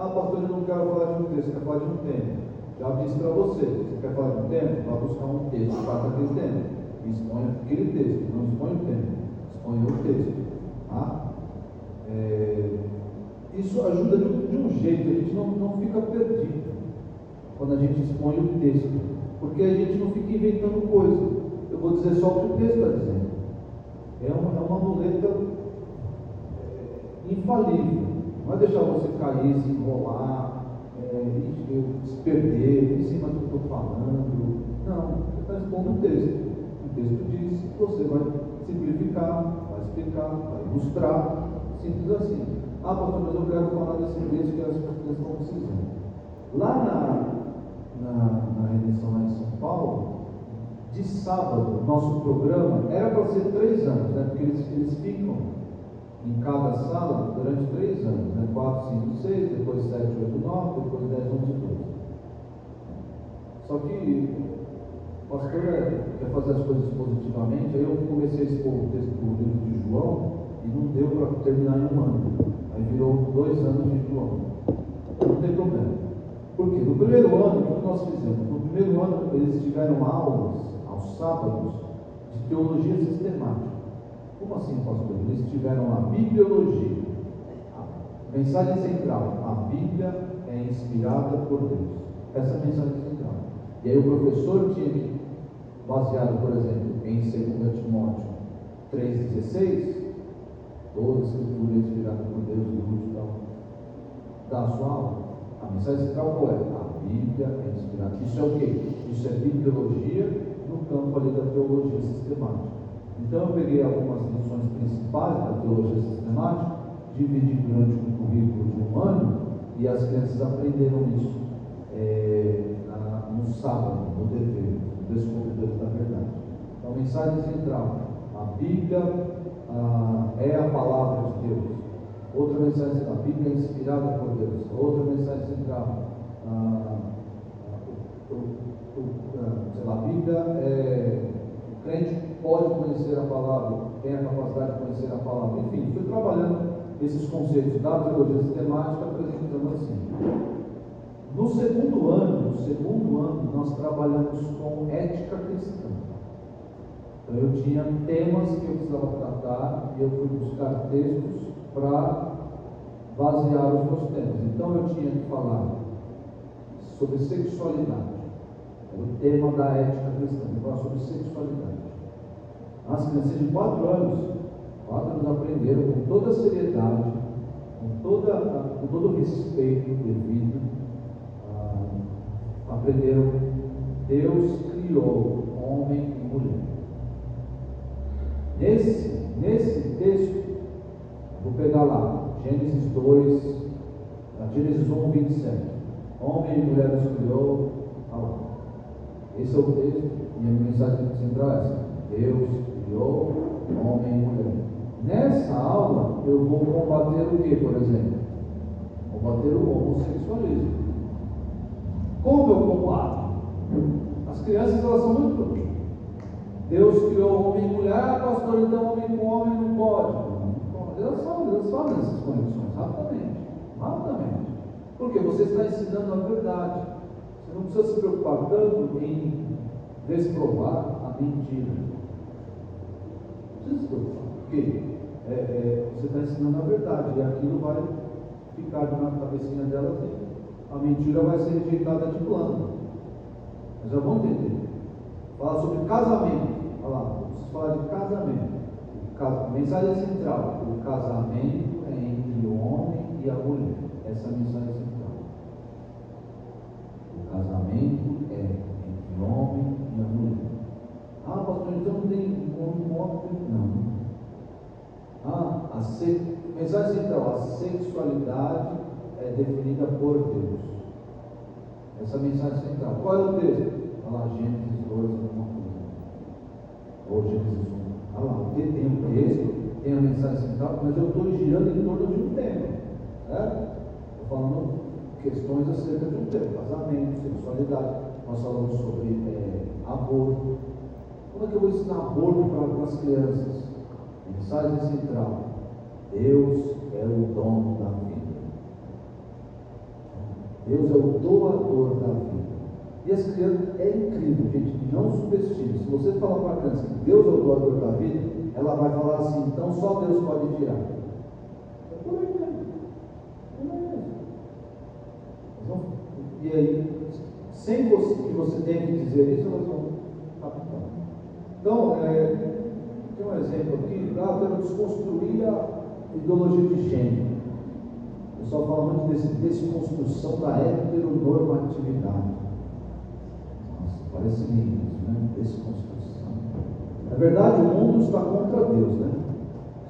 pastor, eu não quero falar de um texto, eu quero falar de um tema. Já disse para você, você quer falar de um tema? Vá buscar um texto para aquele tema. E exponha aquele texto, não expõe o tema, exponha o texto. Tá? Isso ajuda de um jeito, a gente não fica perdido quando a gente expõe o texto, porque a gente não fica inventando coisa. Eu vou dizer só o que o texto está dizendo. É uma muleta infalível. Não é deixar você cair, se enrolar, se perder em cima do que eu estou falando. Não, você está expondo o texto. O texto diz que você vai simplificar, vai explicar, vai ilustrar, simples assim. Pastor, mas eu quero falar desse texto que as pessoas estão precisando. Lá na redenção lá em São Paulo, de sábado, nosso programa era para ser 3 anos, né? Porque eles ficam em cada sala durante 3 anos, né? 4, 5, 6, depois 7, 8, 9, depois 10, 11, 12. Só que o pastor quer fazer as coisas positivamente, aí eu comecei a expor o texto do livro de João e não deu para terminar em 1 ano. Aí virou 2 anos de João. Não tem problema. Por quê? No primeiro ano, o que nós fizemos? No primeiro ano, eles tiveram aulas, aos sábados, de teologia sistemática. Como assim, pastor? Eles tiveram a bibliologia. A mensagem central: a Bíblia é inspirada por Deus. Essa é a mensagem central. E aí o professor tinha que, baseado, por exemplo, em 2 Timóteo 3,16, toda a escritura é inspirada por Deus, e tal, da sua aula. A mensagem central qual é? A Bíblia é inspirada. Isso é o quê? Isso é bibliologia no campo ali da teologia sistemática. Então eu peguei algumas lições principais da teologia sistemática, dividi durante um currículo de 1 ano, e as crianças aprenderam isso no sábado, no dever, Descobridores da Verdade. Então a mensagem central: a Bíblia é a palavra de Deus. Outra mensagem central: a Bíblia é inspirada por Deus. Outra mensagem central: a Bíblia o crente pode conhecer a palavra, tem a capacidade de conhecer a palavra. Enfim, fui trabalhando esses conceitos da teologia sistemática, apresentando assim. No segundo ano, nós trabalhamos com ética cristã. Então eu tinha temas que eu precisava tratar e eu fui buscar textos para basear os meus temas. Então eu tinha que falar sobre sexualidade. Era o tema da ética cristã. Eu falar sobre sexualidade. As crianças de 4 anos aprenderam com toda a seriedade, com todo o respeito devido, aprenderam: Deus criou homem e mulher. Nesse texto, vou pegar lá, Gênesis 1, 27. Homem e mulher os criou. Esse é o texto, e a mensagem central é essa: Deus criou homem e mulher. Nessa aula, eu vou combater o que, por exemplo? Combater o homossexualismo. Como eu combato? As crianças, elas são muito... Deus criou homem e mulher, pastor, então homem com homem não pode. Elas fazem essas conexões rapidamente. Porque você está ensinando a verdade. Você não precisa se preocupar tanto em desprovar a mentira. Não precisa se preocupar. Porque você está ensinando a verdade e aquilo vai ficar na cabecinha delas e a mentira vai ser rejeitada de plano. Mas já vão entender. Falar sobre casamento. Preciso falar de casamento. Mensagem central: o casamento é entre o homem e a mulher. Essa é a mensagem central. O casamento é entre o homem e a mulher. Pastor, então não tem homem? Não. A mensagem central: a sexualidade é definida por Deus. Essa é a mensagem central. Qual é o texto? Gênesis 2, alguma coisa. Ou Gênesis 1. Tem um texto, tem a mensagem central, mas eu estou girando em torno de um tema. Certo? Estou falando questões acerca de um tema: casamento, sexualidade. Nós falamos sobre aborto. Como é que eu vou ensinar aborto para as crianças? Mensagem central: Deus é o dono da vida. Deus é o doador da vida. E as crianças, é incrível, gente, não subestime. Se você falar para a criança que Deus é o doador da vida, ela vai falar assim, então só Deus pode tirar. É por aí mesmo. E aí, sem você, que você tenha que dizer isso, elas vão captar. Então, tem um exemplo aqui, eu quero desconstruir a ideologia de gênero. O pessoal fala muito desse desconstrução da heteronormatividade. Nossa, parece lindo isso, né? Desconstrução. Na verdade, o mundo está contra Deus, né?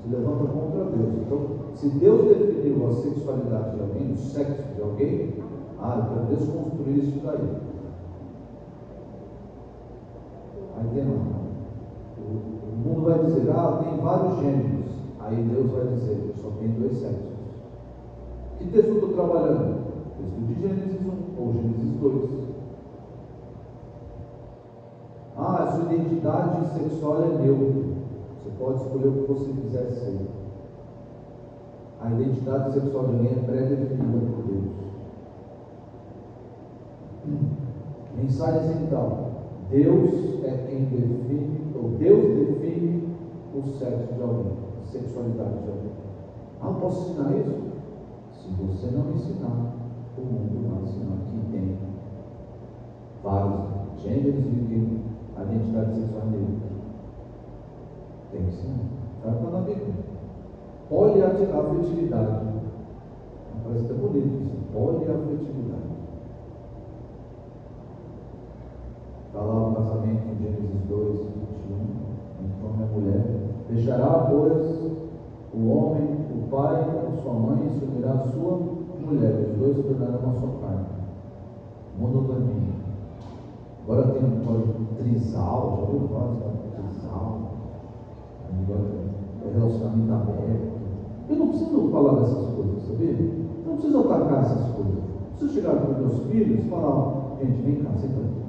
Se levanta contra Deus. Então, se Deus definiu a sexualidade de alguém, o sexo de alguém, eu quero desconstruir isso daí. Aí tem lá. O mundo vai dizer, tem vários gêneros. Aí Deus vai dizer, só tem 2 sexos. Que texto eu estou trabalhando? Texto de Gênesis 1 ou Gênesis 2. A sua identidade sexual é neutra. Você pode escolher o que você quiser ser. A identidade sexual de alguém é pré-definida por Deus. Mensagem central: Deus é quem define, ou Deus define o sexo de alguém, a sexualidade de alguém. Eu posso ensinar isso? Se você não ensinar, o mundo vai ensinar que tem vários gêneros e a identidade sexual neutra. Tem que ensinar. Está na Bíblia. Poliafetividade. Parece até bonito isso. Poliafetividade. Está lá o casamento em Gênesis 2, 21. Entre homem e mulher. Deixará, pois, o homem, o pai, a sua mãe, e se unirá a sua mulher. Os dois se tornarão uma só carne. Monogamia. Agora tem um código trisal. Já ouviu falar de trisal? Agora é relacionamento aberto. Eu não preciso falar dessas coisas, sabia? Eu não preciso atacar essas coisas. Eu preciso chegar para os meus filhos e falar: gente, vem cá, senta aqui.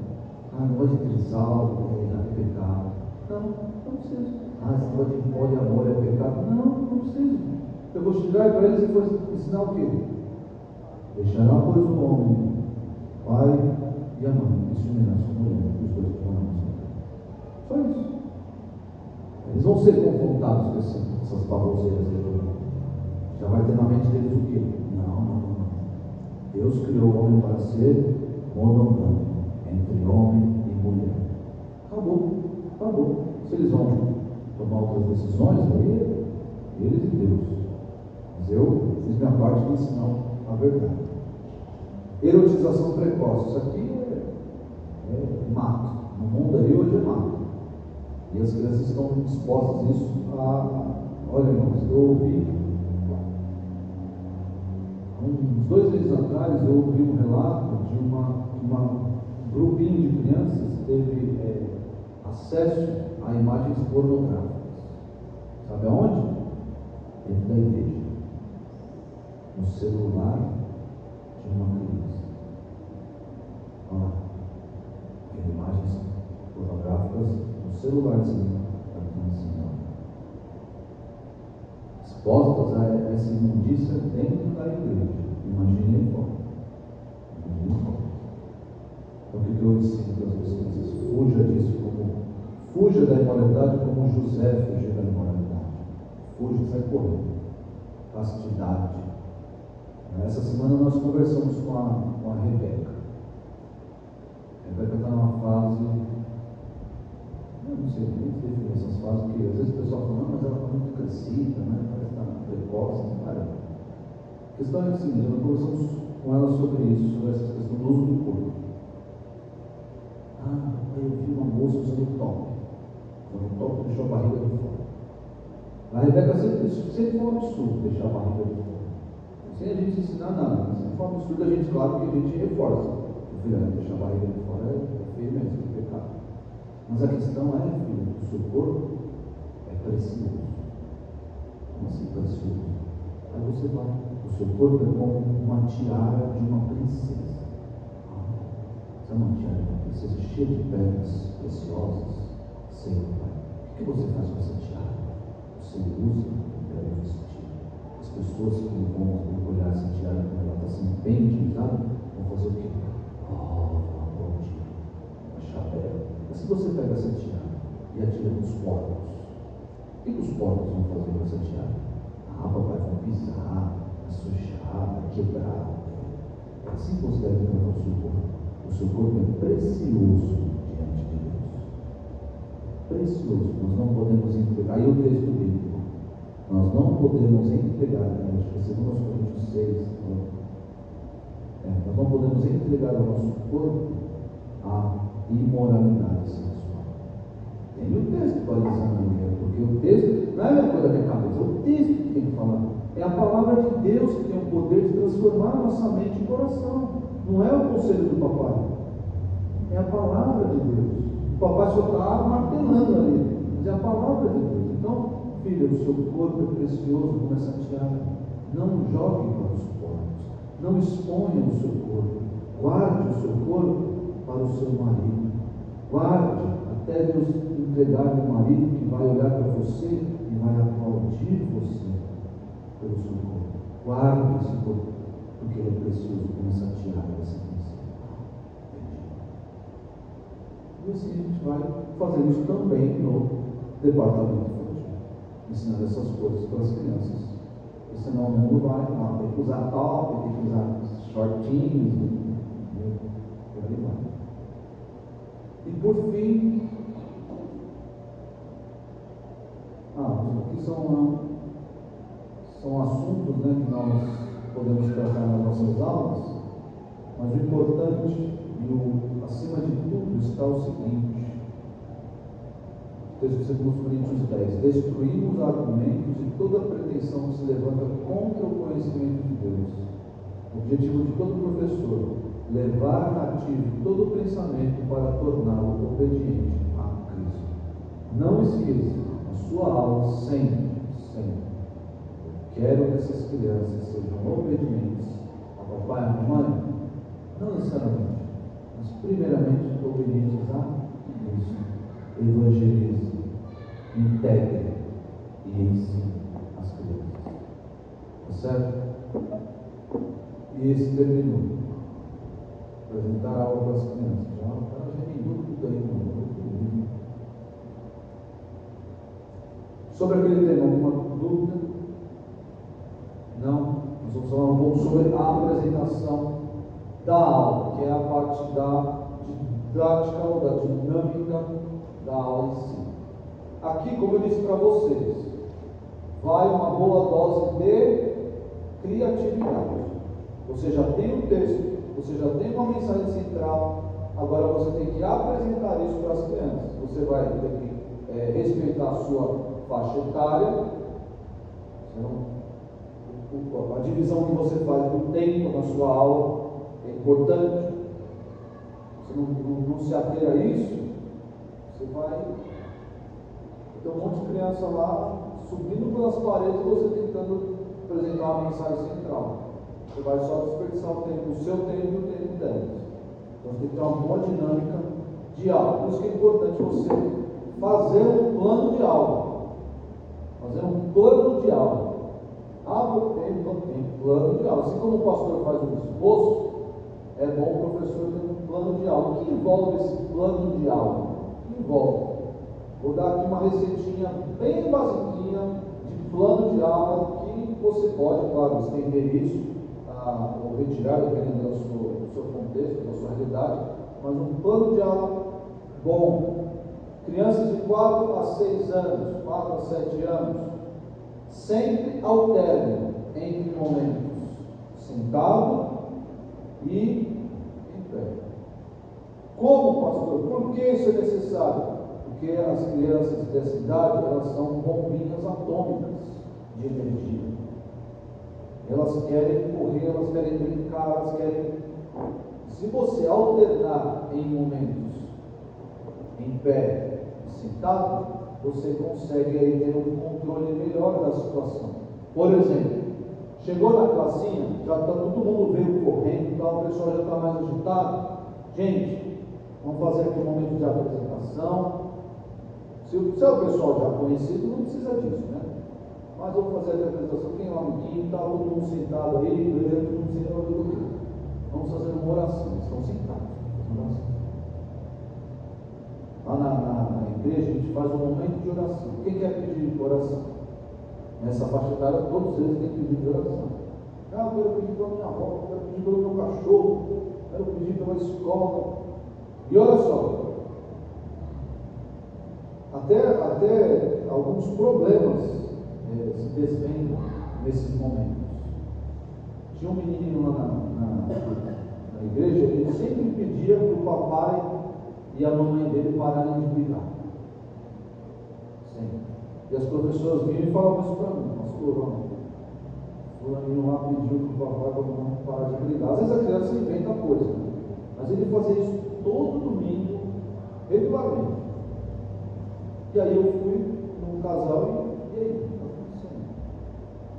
Negócio de trisal é pecado. Não preciso. Esse negócio de poliamor é pecado. Não preciso. Eu vou chegar para eles e vou ensinar o quê? Deixará, pois, o homem, o pai e a mãe, e se unirá a sua mulher, os dois tornarão só isso. Eles vão ser confrontados com essas baboseiras aí. Já vai ter na mente deles o quê? Não. Deus criou o homem para ser monogâmico, entre homem e mulher. Acabou. Se eles vão tomar outras decisões, aí eles e Deus. Mas eu fiz minha parte de ensinar a verdade. Erotização precoce. Isso aqui é mato. No mundo aí hoje é mato. E as crianças estão dispostas a isso. Olha, irmãos, eu ouvi, uns 2 meses atrás, eu ouvi um relato de um grupinho de crianças que teve acesso a imagens pornográficas. Sabe aonde? Dentro da igreja. No celular de uma criança. Olha lá. Tem imagens pornográficas no celularzinho da criancinha. Expostas a essa imundícia dentro da igreja. Imaginem fora. Então, o que eu ensino para as pessoas? Fuja disso, fuja da imoralidade como José fugiu da imoralidade. Fuja, sai correndo. Castidade. Essa semana nós conversamos com a Rebeca. A Rebeca está numa fase, eu não sei nem definir essas fases, porque às vezes o pessoal fala, mas ela está muito crescida, né? Parece que está precoce, não para. A questão é assim, nós conversamos com ela sobre isso, sobre essa questão do uso do corpo. Eu vi uma moça usando top. O top deixou a barriga de fora. A Rebeca sempre foi um absurdo deixar a barriga de fora. Sem a gente ensinar nada. Sempre foi um absurdo, a gente, claro que a gente reforça. Filha, deixar a barriga de fora é feio mesmo, é pecado. Mas a questão é, filha, o seu corpo é precioso. Como assim precioso? Aí você vai. O seu corpo é como uma tiara de uma princesa. Você é uma tiara de uma princesa cheia de pedras preciosas. Senhor, Pai, o que você faz com essa tiara? Você usa para vestir. As pessoas que vão olhar essa tiara, ela está sendo bem utilizada, vão fazer o quê? Uma pontinha, uma chapéu. Mas se você pega essa tiara e atira nos porcos, o que os porcos vão fazer com essa tiara? Papai, vão pisar, vai sujar, vai quebrar. Assim você deve tratar o seu corpo. O seu corpo é precioso diante de Deus. Precioso. Nós não podemos entregar. Aí o texto bíblico. Nós não podemos entregar, acho que é 2 Coríntios 6. Nós não podemos entregar o nosso corpo à imoralidade sexual. Tem o texto balizando ali, porque o texto não é a coisa da minha cabeça, é o texto que tem que falar. É a palavra de Deus que tem o poder de transformar a nossa mente em coração. Não é o conselho do papai, é a palavra de Deus. O papai só está martelando ali, mas é a palavra de Deus. Então, filha, o seu corpo é precioso como essa tiara. Não jogue para os porcos, não exponha o seu corpo, guarde o seu corpo para o seu marido, guarde até Deus entregar um marido que vai olhar para você e vai aplaudir você pelo seu corpo. Guarde esse corpo, porque ele é precioso como essa tiara dessa princesa. E assim a gente vai fazer isso também no departamento infantil, ensinando essas coisas para as crianças. Porque senão o mundo vai, tem que usar top, tem que usar shortinhos, por aí vai. E por fim, aqui são assuntos, que nós podemos tratar nas nossas aulas, mas o importante e acima de tudo está o seguinte: texto de 2 Coríntios 10: destruímos argumentos e toda pretensão que se levanta contra o conhecimento de Deus. O objetivo de todo professor: levar cativo todo pensamento para torná-lo obediente a Cristo. Não esqueça, a sua aula sempre, eu quero que essas crianças sejam obedientes a papai e a mamãe, não necessariamente, mas primeiramente obedientes a Cristo. Evangelize, integre e ensine as crianças. Tá certo? E esse terminou. Apresentar a aula para as crianças. Já tem tudo aí. Sobre aquele tema, alguma dúvida? Não? Nós vamos falar um pouco sobre a apresentação da aula, que é a parte da didática ou da dinâmica da aula em si. Aqui, como eu disse para vocês, vai uma boa dose de criatividade. Você já tem um texto, você já tem uma mensagem central, agora você tem que apresentar isso para as crianças. Você vai ter que respeitar a sua faixa etária, a divisão que você faz do tempo na sua aula é importante. Você não se ater a isso, você vai ter um monte de criança lá subindo pelas paredes e você tentando apresentar uma mensagem central. Você vai só desperdiçar o tempo, o seu tempo e o tempo delas. Então você tem que ter uma boa dinâmica de aula. Por isso que é importante você fazer um plano de aula. Fazer um plano de aula. Abra o tempo, plano de aula. Assim como o pastor faz um esboço, é bom o professor ter um plano de aula. O que envolve esse plano de aula? O que envolve? Vou dar aqui uma receitinha bem basiquinha de plano de aula que você pode, claro, estender isso ou retirar, dependendo do seu contexto, da sua realidade, mas um plano de aula bom. Crianças de 4 a 6 anos, 4 a 7 anos, sempre alternam entre momentos sentado e em pé. Como, pastor? Por que isso é necessário? Porque as crianças dessa idade, elas são bombinhas atômicas de energia. Elas querem correr, elas querem brincar, elas querem... Se você alternar em momentos em pé e sentado, você consegue aí ter um controle melhor da situação. Por exemplo, chegou na classinha, já está todo mundo veio correndo, então o pessoal já está mais agitado. Gente, vamos fazer aqui um momento de apresentação. Se o pessoal já conhecido, não precisa disso, né? Mas vamos fazer a apresentação. Quem é o amiguinho? Está todo mundo sentado aí, todo mundo sentado. vamos fazer uma oração. Eles estão sentados, uma oração. Lá na igreja a gente faz um momento de oração. O que é pedir de oração? Nessa faixa etária, todos eles têm pedido de oração. Eu quero pedir pela minha avó, eu quero pedir pelo meu cachorro, eu quero pedir pela escola. E olha só, até alguns problemas se desvendam nesses momentos. Tinha um menino lá na igreja, ele sempre pedia para o papai e a mamãe dele pararem de brigar. Sempre. E as professoras vinham e falavam isso para mim: pastor, o fulaninho lá pediu para o papai e para a mamãe parar de brigar. Às vezes a criança inventa coisa, né? Mas ele fazia isso todo domingo, regularmente. E aí eu fui num casal e aí, o que está acontecendo?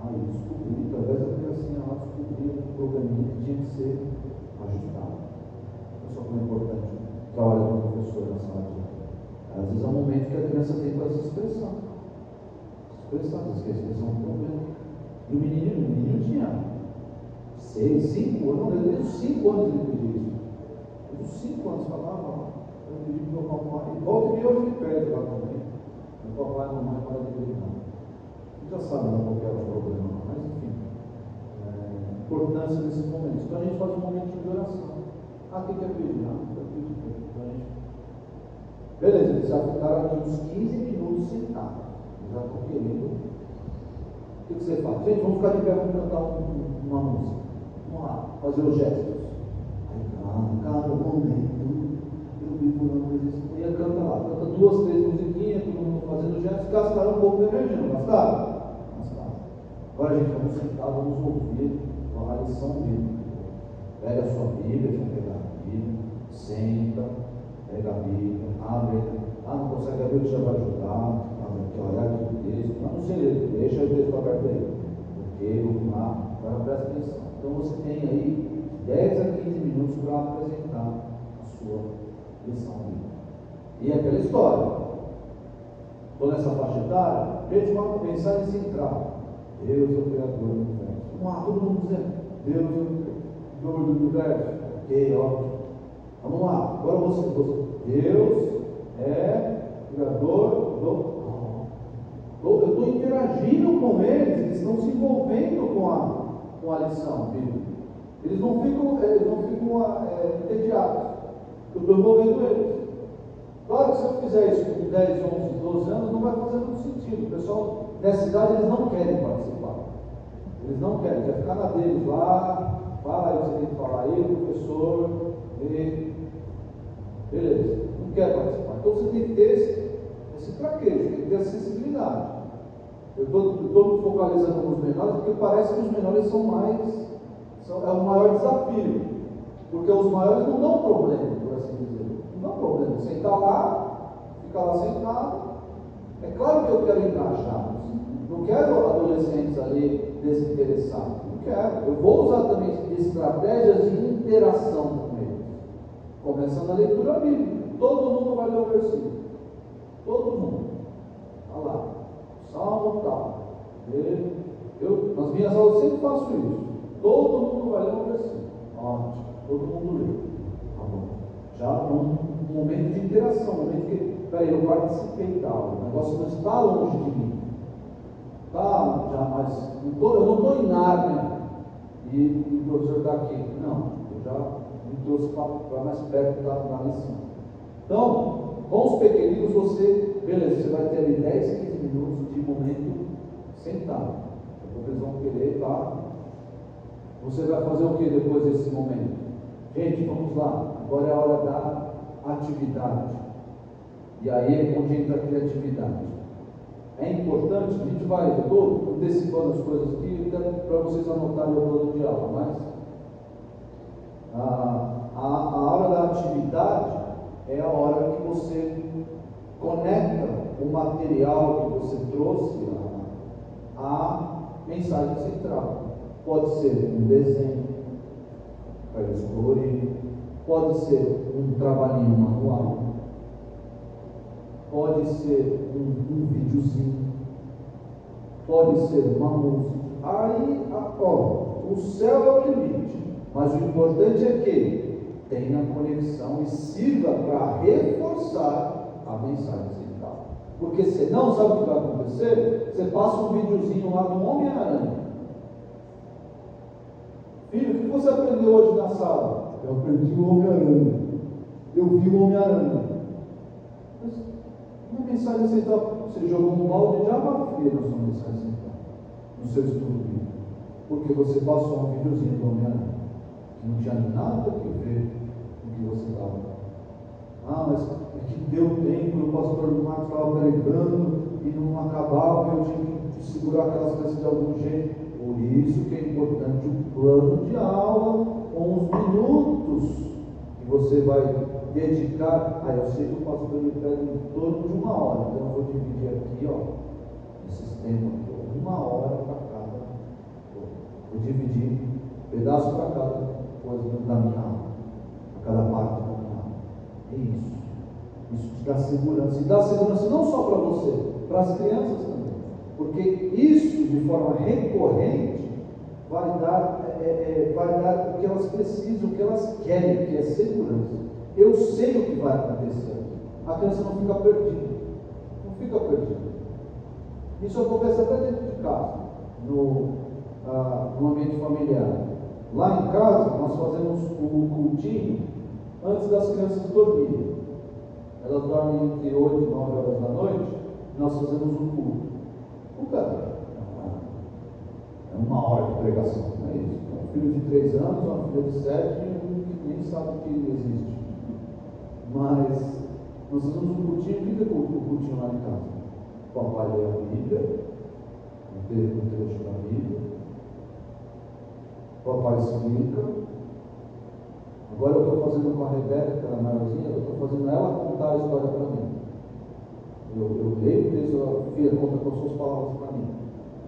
Aí eu descobri, através da criancinha lá, descobri um probleminha que tinha que ser ajustado. Olha só como é importante trabalhar com o professor na sala de aula. Às vezes é um momento que a criança tem para se expressar. Às vezes que a expressão é um problema. E o menino tinha 6, 5 anos, não, desde os 5 anos ele pediu isso. Desde os 5 anos falava, eu pedi para o meu papai, e volta e meia hoje ele pede lá também. Meu papai e a mamãe para de brigar. Você já sabe qual que era o problema, mas enfim, importância desses momentos. Então a gente faz um momento de oração. O que é pedir? Eu pedi para a gente. Beleza, eles já ficaram aqui uns 15 minutos sentados. Já estou querendo. O que você faz? Gente, vamos ficar de pé, vamos cantar uma música. Vamos lá, fazer os gestos. Aí, cada momento, eu vivo na presença. E aí canta lá, canta 2, 3 musiquinhas, todo mundo fazendo gestos, gastaram um pouco de energia, não gastaram? Gastaram. Agora, gente, vamos sentar, vamos ouvir a lição bíblica. Pega a sua Bíblia, deixa eu pegar a Bíblia, senta, pega a Bíblia, abre. Não consegue abrir, já vai ajudar. Olhar aqui o texto, não sei, deixa o texto aberto aí. Ok, vamos lá, agora presta atenção. Então você tem aí 10 a 15 minutos para apresentar a sua lição bíblica. E é aquela história. Estou nessa faixa etária, gente, vamos pensar em central. Deus é o Criador do universo. Vamos lá, todo mundo dizendo, Deus é o Criador do universo. Ok, ótimo. Vamos lá, agora você. Deus é o Criador do. Eu estou interagindo com eles estão se envolvendo com a lição bíblica. Eles não ficam entediados. Eu estou envolvendo eles. Claro que se eu fizer isso com 10, 11, 12 anos, não vai fazer muito sentido. O pessoal nessa idade, eles não querem participar. Eles não querem, quer ficar na deles lá, fala aí o que você tem que falar aí, professor, beleza, não quer participar. Então você tem que ter esse traquejo, tem que ter a sensibilidade. Eu estou me focalizando nos menores porque parece que os menores é o maior desafio, porque os maiores não dão problema, por assim dizer, não dão problema, sentar lá, ficar lá sentado. É claro que eu quero encaixar, não quero adolescentes ali desinteressados, não quero, eu vou usar também estratégias de interação com eles, começando a leitura bíblica. Todo mundo vai ler o versículo, todo mundo, olha lá, Salmo tal. Nas minhas aulas eu sempre faço isso. Todo mundo vai ler um versículo. Ótimo, todo mundo lê. Tá bom. Já um momento de interação, um momento que, peraí, eu participei da aula. O negócio não está longe de mim. Tá, já, mas eu não estou em Nárnia e o professor está aqui. Não, eu já me trouxe para mais perto da lição. Então, com os pequeninos, beleza, você vai ter ali 10, 15 minutos de momento sentado. Eles vão querer, tá? Você vai fazer o que depois desse momento? Gente, vamos lá, agora é a hora da atividade. E aí é onde entra a criatividade. É importante, a gente vai, estou antecipando as coisas aqui, para vocês anotarem o plano de aula, mas a hora da atividade é a hora que você conecta o material que você trouxe à mensagem central. Pode ser um desenho para eles colorir, pode ser um trabalhinho manual, pode ser um videozinho, pode ser uma música. Aí, o céu é o limite. Mas o importante é que tenha conexão e sirva para reforçar a mensagem central. Porque senão, sabe o que vai acontecer? Você passa um videozinho lá do Homem-Aranha. Filho, o que você aprendeu hoje na sala? Eu aprendi o Homem-Aranha. Eu vi o Homem-Aranha. Mas uma mensagem central, você jogou um balde de água fria na sua mensagem central, no seu estudo bíblico. Porque você passou um videozinho do Homem-Aranha, que não tinha nada a ver com o que você estava. Mas é que deu tempo, o pastor Marcos estava pregando e não acabava, eu tinha que segurar aquelas crianças de algum jeito. Por isso que é importante o plano de aula, com os minutos que você vai dedicar. Eu sei que o pastor me pede em torno de 1 hora, então eu vou dividir aqui, esses tempos, 1 hora para cada. Vou dividir pedaço para cada coisa da minha aula, para cada parte da minha aula. É isso. Isso te dá segurança. E dá segurança não só para você, para as crianças também. Porque isso, de forma recorrente, vai dar o que elas precisam, o que elas querem, que é segurança. Eu sei o que vai acontecer. A criança não fica perdida. Não fica perdida. Isso acontece até dentro de casa, no ambiente familiar. Lá em casa, nós fazemos o cultinho antes das crianças dormirem. Elas dormem entre 8 e 9 horas da noite, nós fazemos um culto. Nunca é 1 hora de pregação, não é isso? Um filho de 3 anos, uma filha de 7, que nem sabe que existe. Mas nós fazemos um cultinho. O que é o cultinho lá em casa? O papai lê a Bíblia, um trecho da Bíblia, o papai explica. Agora eu estou fazendo com a Rebeca, que era maiorzinha, eu estou fazendo ela contar a história para mim. Eu leio o texto, filha, conta com as suas palavras para mim.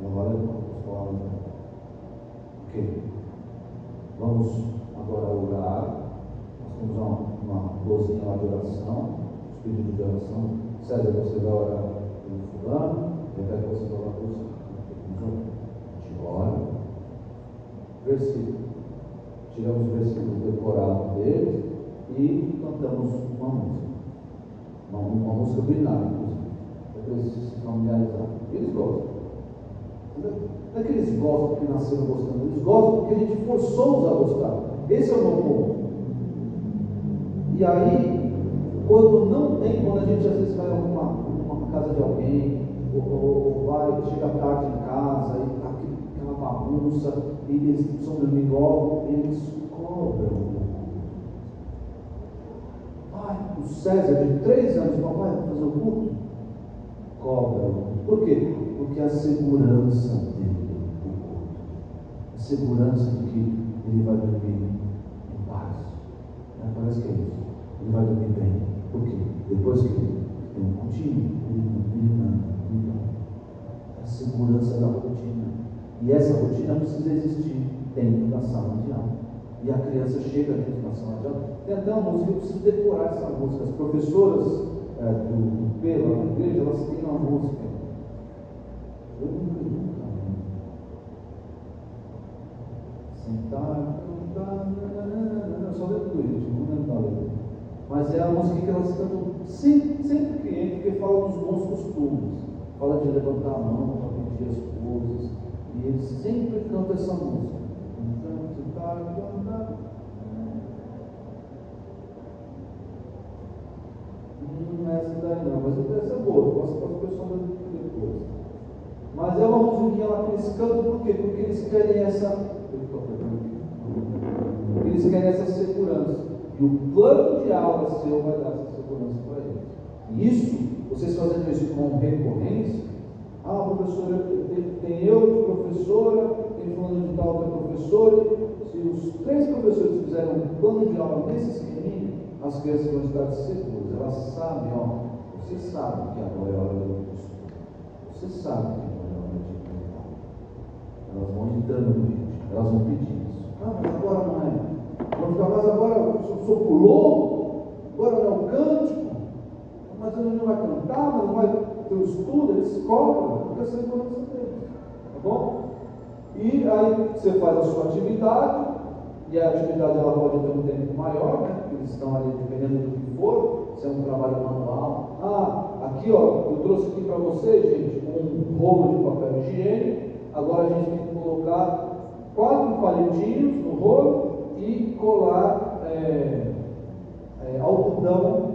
E agora eu conto com as palavras para mim. Ok. Vamos agora orar. Nós temos uma lousinha lá de oração, os pedidos de oração. César, você vai orar pelo fulano, Rebeca, você vai orar pelo fulano. A gente ora. Versículo. Tiramos os versículos decorados deles e cantamos uma música. Uma música binária, inclusive, para eles se familiarizarem. Eles gostam. Não é que eles gostam porque nasceram gostando, eles gostam porque a gente forçou-os a gostar. Esse é o meu ponto. E aí, quando a gente às vezes vai a uma casa de alguém, ou vai, chega tarde em casa, e está aquela bagunça, e eles são dormigol, eles cobram. O César, de 3 anos, papai, vai fazer o culto? Cobra. Por quê? Porque a segurança dele do culto, a segurança de que ele vai dormir em paz. Parece que é isso. Ele vai dormir bem. Por quê? Depois que tem um cultinho, ele não. É a segurança da rotina. E essa rotina precisa existir dentro da sala de aula. E a criança chega dentro da sala de aula. Tem até uma música, eu preciso decorar essa música. As professoras do P lá na igreja, elas têm uma música. Eu nunca sentar, cantar, só lembro do ritmo, não lembro da letra. Mas é a música que elas cantam sempre que entra, porque fala dos bons costumes. Fala de levantar a mão para pedir as coisas. E eles sempre cantam essa música. Não é essa daí não, mas essa é boa, eu posso para as pessoas depois. Mas é uma musiquinha lá que eles cantam, por quê? Porque eles querem essa segurança. E o plano de aula seu vai dar essa segurança para eles. E isso, vocês fazendo isso com recorrência, professora, tem eu de professora, tem fulano de tal que é professor. Se os 3 professores fizeram um plano de aula nesse esqueminha, as crianças vão estar seguras. Elas sabem, você sabe que agora é hora do estudo. Você sabe que agora é hora de cantar. Elas vão entrando no ritmo, elas vão pedir isso. Mas agora não é. Vão ficar, mas agora o senhor pulou, agora não é o cântico. Mas ele não vai cantar, mas não vai ter o estudo, eles cobram, porque essa é a segurança deles. Tá bom? E aí você faz a sua atividade, e a atividade ela pode ter um tempo maior, né? Porque eles estão ali dependendo do que for, se é um trabalho manual. Aqui ó, eu trouxe aqui para vocês, gente, um rolo de papel higiênico. Agora a gente tem que colocar 4 palitinhos no rolo e colar algodão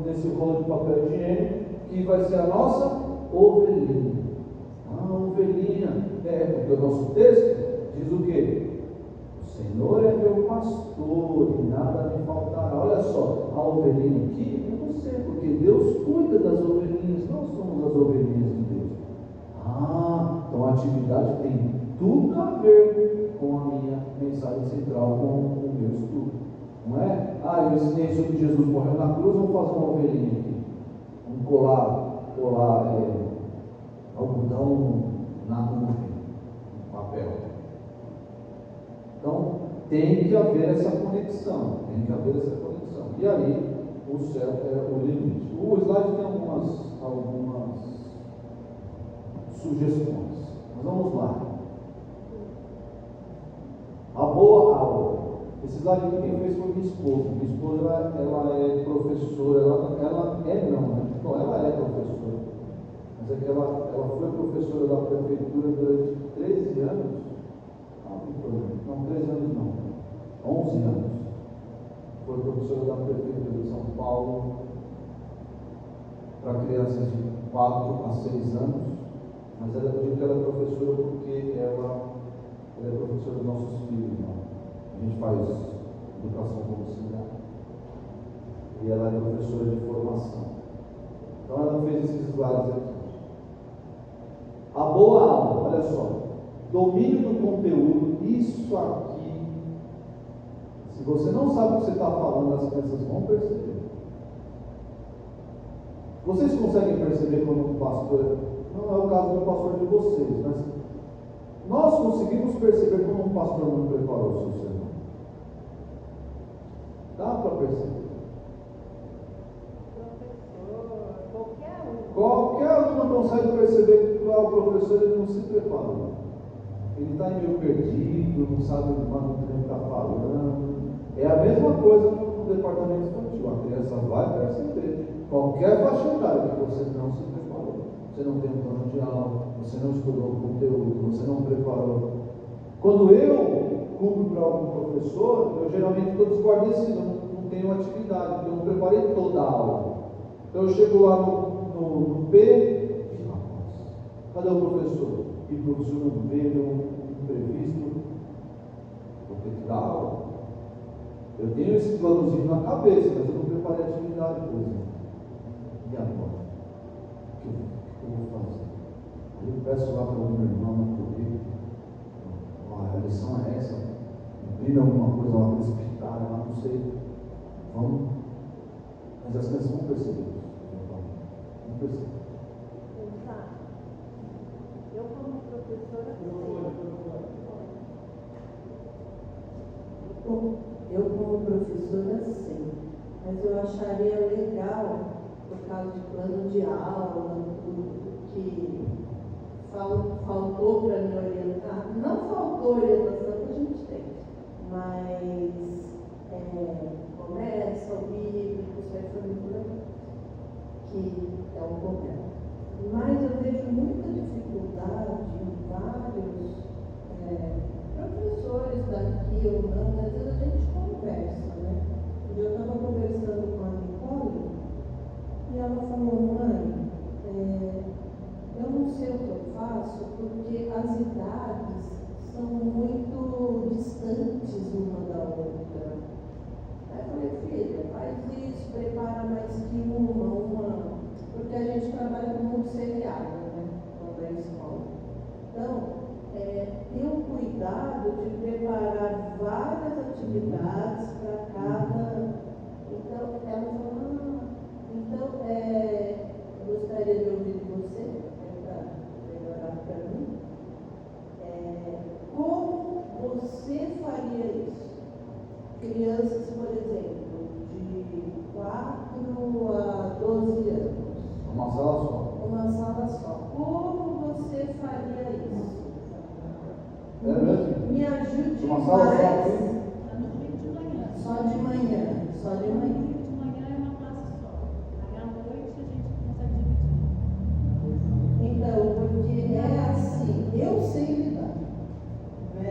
nesse rolo de papel higiênico, que vai ser a nossa ovelhinha. Ovelhinha, porque o nosso texto diz o quê? O Senhor é meu pastor e nada me faltará. Olha só, a ovelhinha aqui é você, porque Deus cuida das ovelhinhas, nós somos as ovelhinhas de Deus. Então a atividade tem tudo a ver com a minha mensagem central, com o meu estudo. Não é? Eu ensinei sobre Jesus morreu na cruz, vamos fazer uma ovelhinha aqui. Vamos colar algodão na nuvem, no papel. Então, tem que haver essa conexão. E aí, o céu é o limite. O slide tem algumas sugestões. Mas vamos lá. A boa aula. Esse slide aqui quem fez foi minha esposa. Minha esposa ela é professora, ela é professora. Mas é que ela foi professora da prefeitura durante 13 anos. Não, 13 anos não. 11 anos. Foi professora da prefeitura de São Paulo para crianças de 4 a 6 anos. Mas eu digo que ela é professora porque ela é professora dos nossos filhos. A gente faz educação domiciliar. E ela é professora de formação. Então ela fez esses slides aqui. A boa aula, olha só. Domínio do conteúdo, isso aqui. Se você não sabe o que você está falando, as crianças vão perceber. Vocês conseguem perceber quando o pastor, não é o caso do pastor de vocês, mas nós conseguimos perceber quando um pastor não preparou o seu sermão. Dá para perceber. Qualquer aluno consegue perceber que o professor ele não se preparou. Ele está meio perdido, não sabe mais o que ele está falando. É a mesma coisa no departamento infantil. A criança vai perceber. Qualquer faixa etária que você não se preparou. Você não tem um plano de aula, você não estudou o conteúdo, você não preparou. Quando eu cubro para algum professor, eu geralmente estou desguarnecido, não tenho atividade, porque eu não preparei toda a aula. Então eu chego lá no P, cadê o professor? E o professor não veio, um imprevisto, vou ter que dar aula. Eu tenho esse planozinho na cabeça, mas eu não preparei a atividade, por exemplo. E agora? O que eu vou fazer? Eu peço lá para o meu irmão no currículo, a lição é essa, imprime alguma coisa lá precipitada, lá não sei. Vamos. Mas as crianças vão perceber isso. Vão perceber. Eu como professora sei, mas eu acharia legal, por causa de plano de aula, tudo que faltou para me orientar. Não faltou orientação que a gente tem, mas comércio, bíblico, isso aí foi muito legal, que é um problema. Mas eu vejo muita dificuldade em vários professores daqui ou não, às vezes a gente conversa, né? Eu estava conversando com a Nicole e ela falou: mãe, eu não sei o que eu faço porque as idades são muito distantes uma da outra. Aí eu falei: filha, faz isso, prepara mais que uma, porque a gente trabalha com muito seriado, né? Quando é escola. Então, ter o cuidado de preparar várias atividades para cada. Então, ela falou: gostaria de ouvir de você, para melhorar para mim, como você faria isso? Crianças, por exemplo, de 4 a 12 anos. Uma sala só. Uma sala só. Como você faria isso? É mesmo? Me me ajude Uma sala só mais. aqui? Só de manhã. Só de manhã. De manhã é uma classe só. Aí à noite a gente consegue dividir. Então, porque é assim, eu sei lidar, né?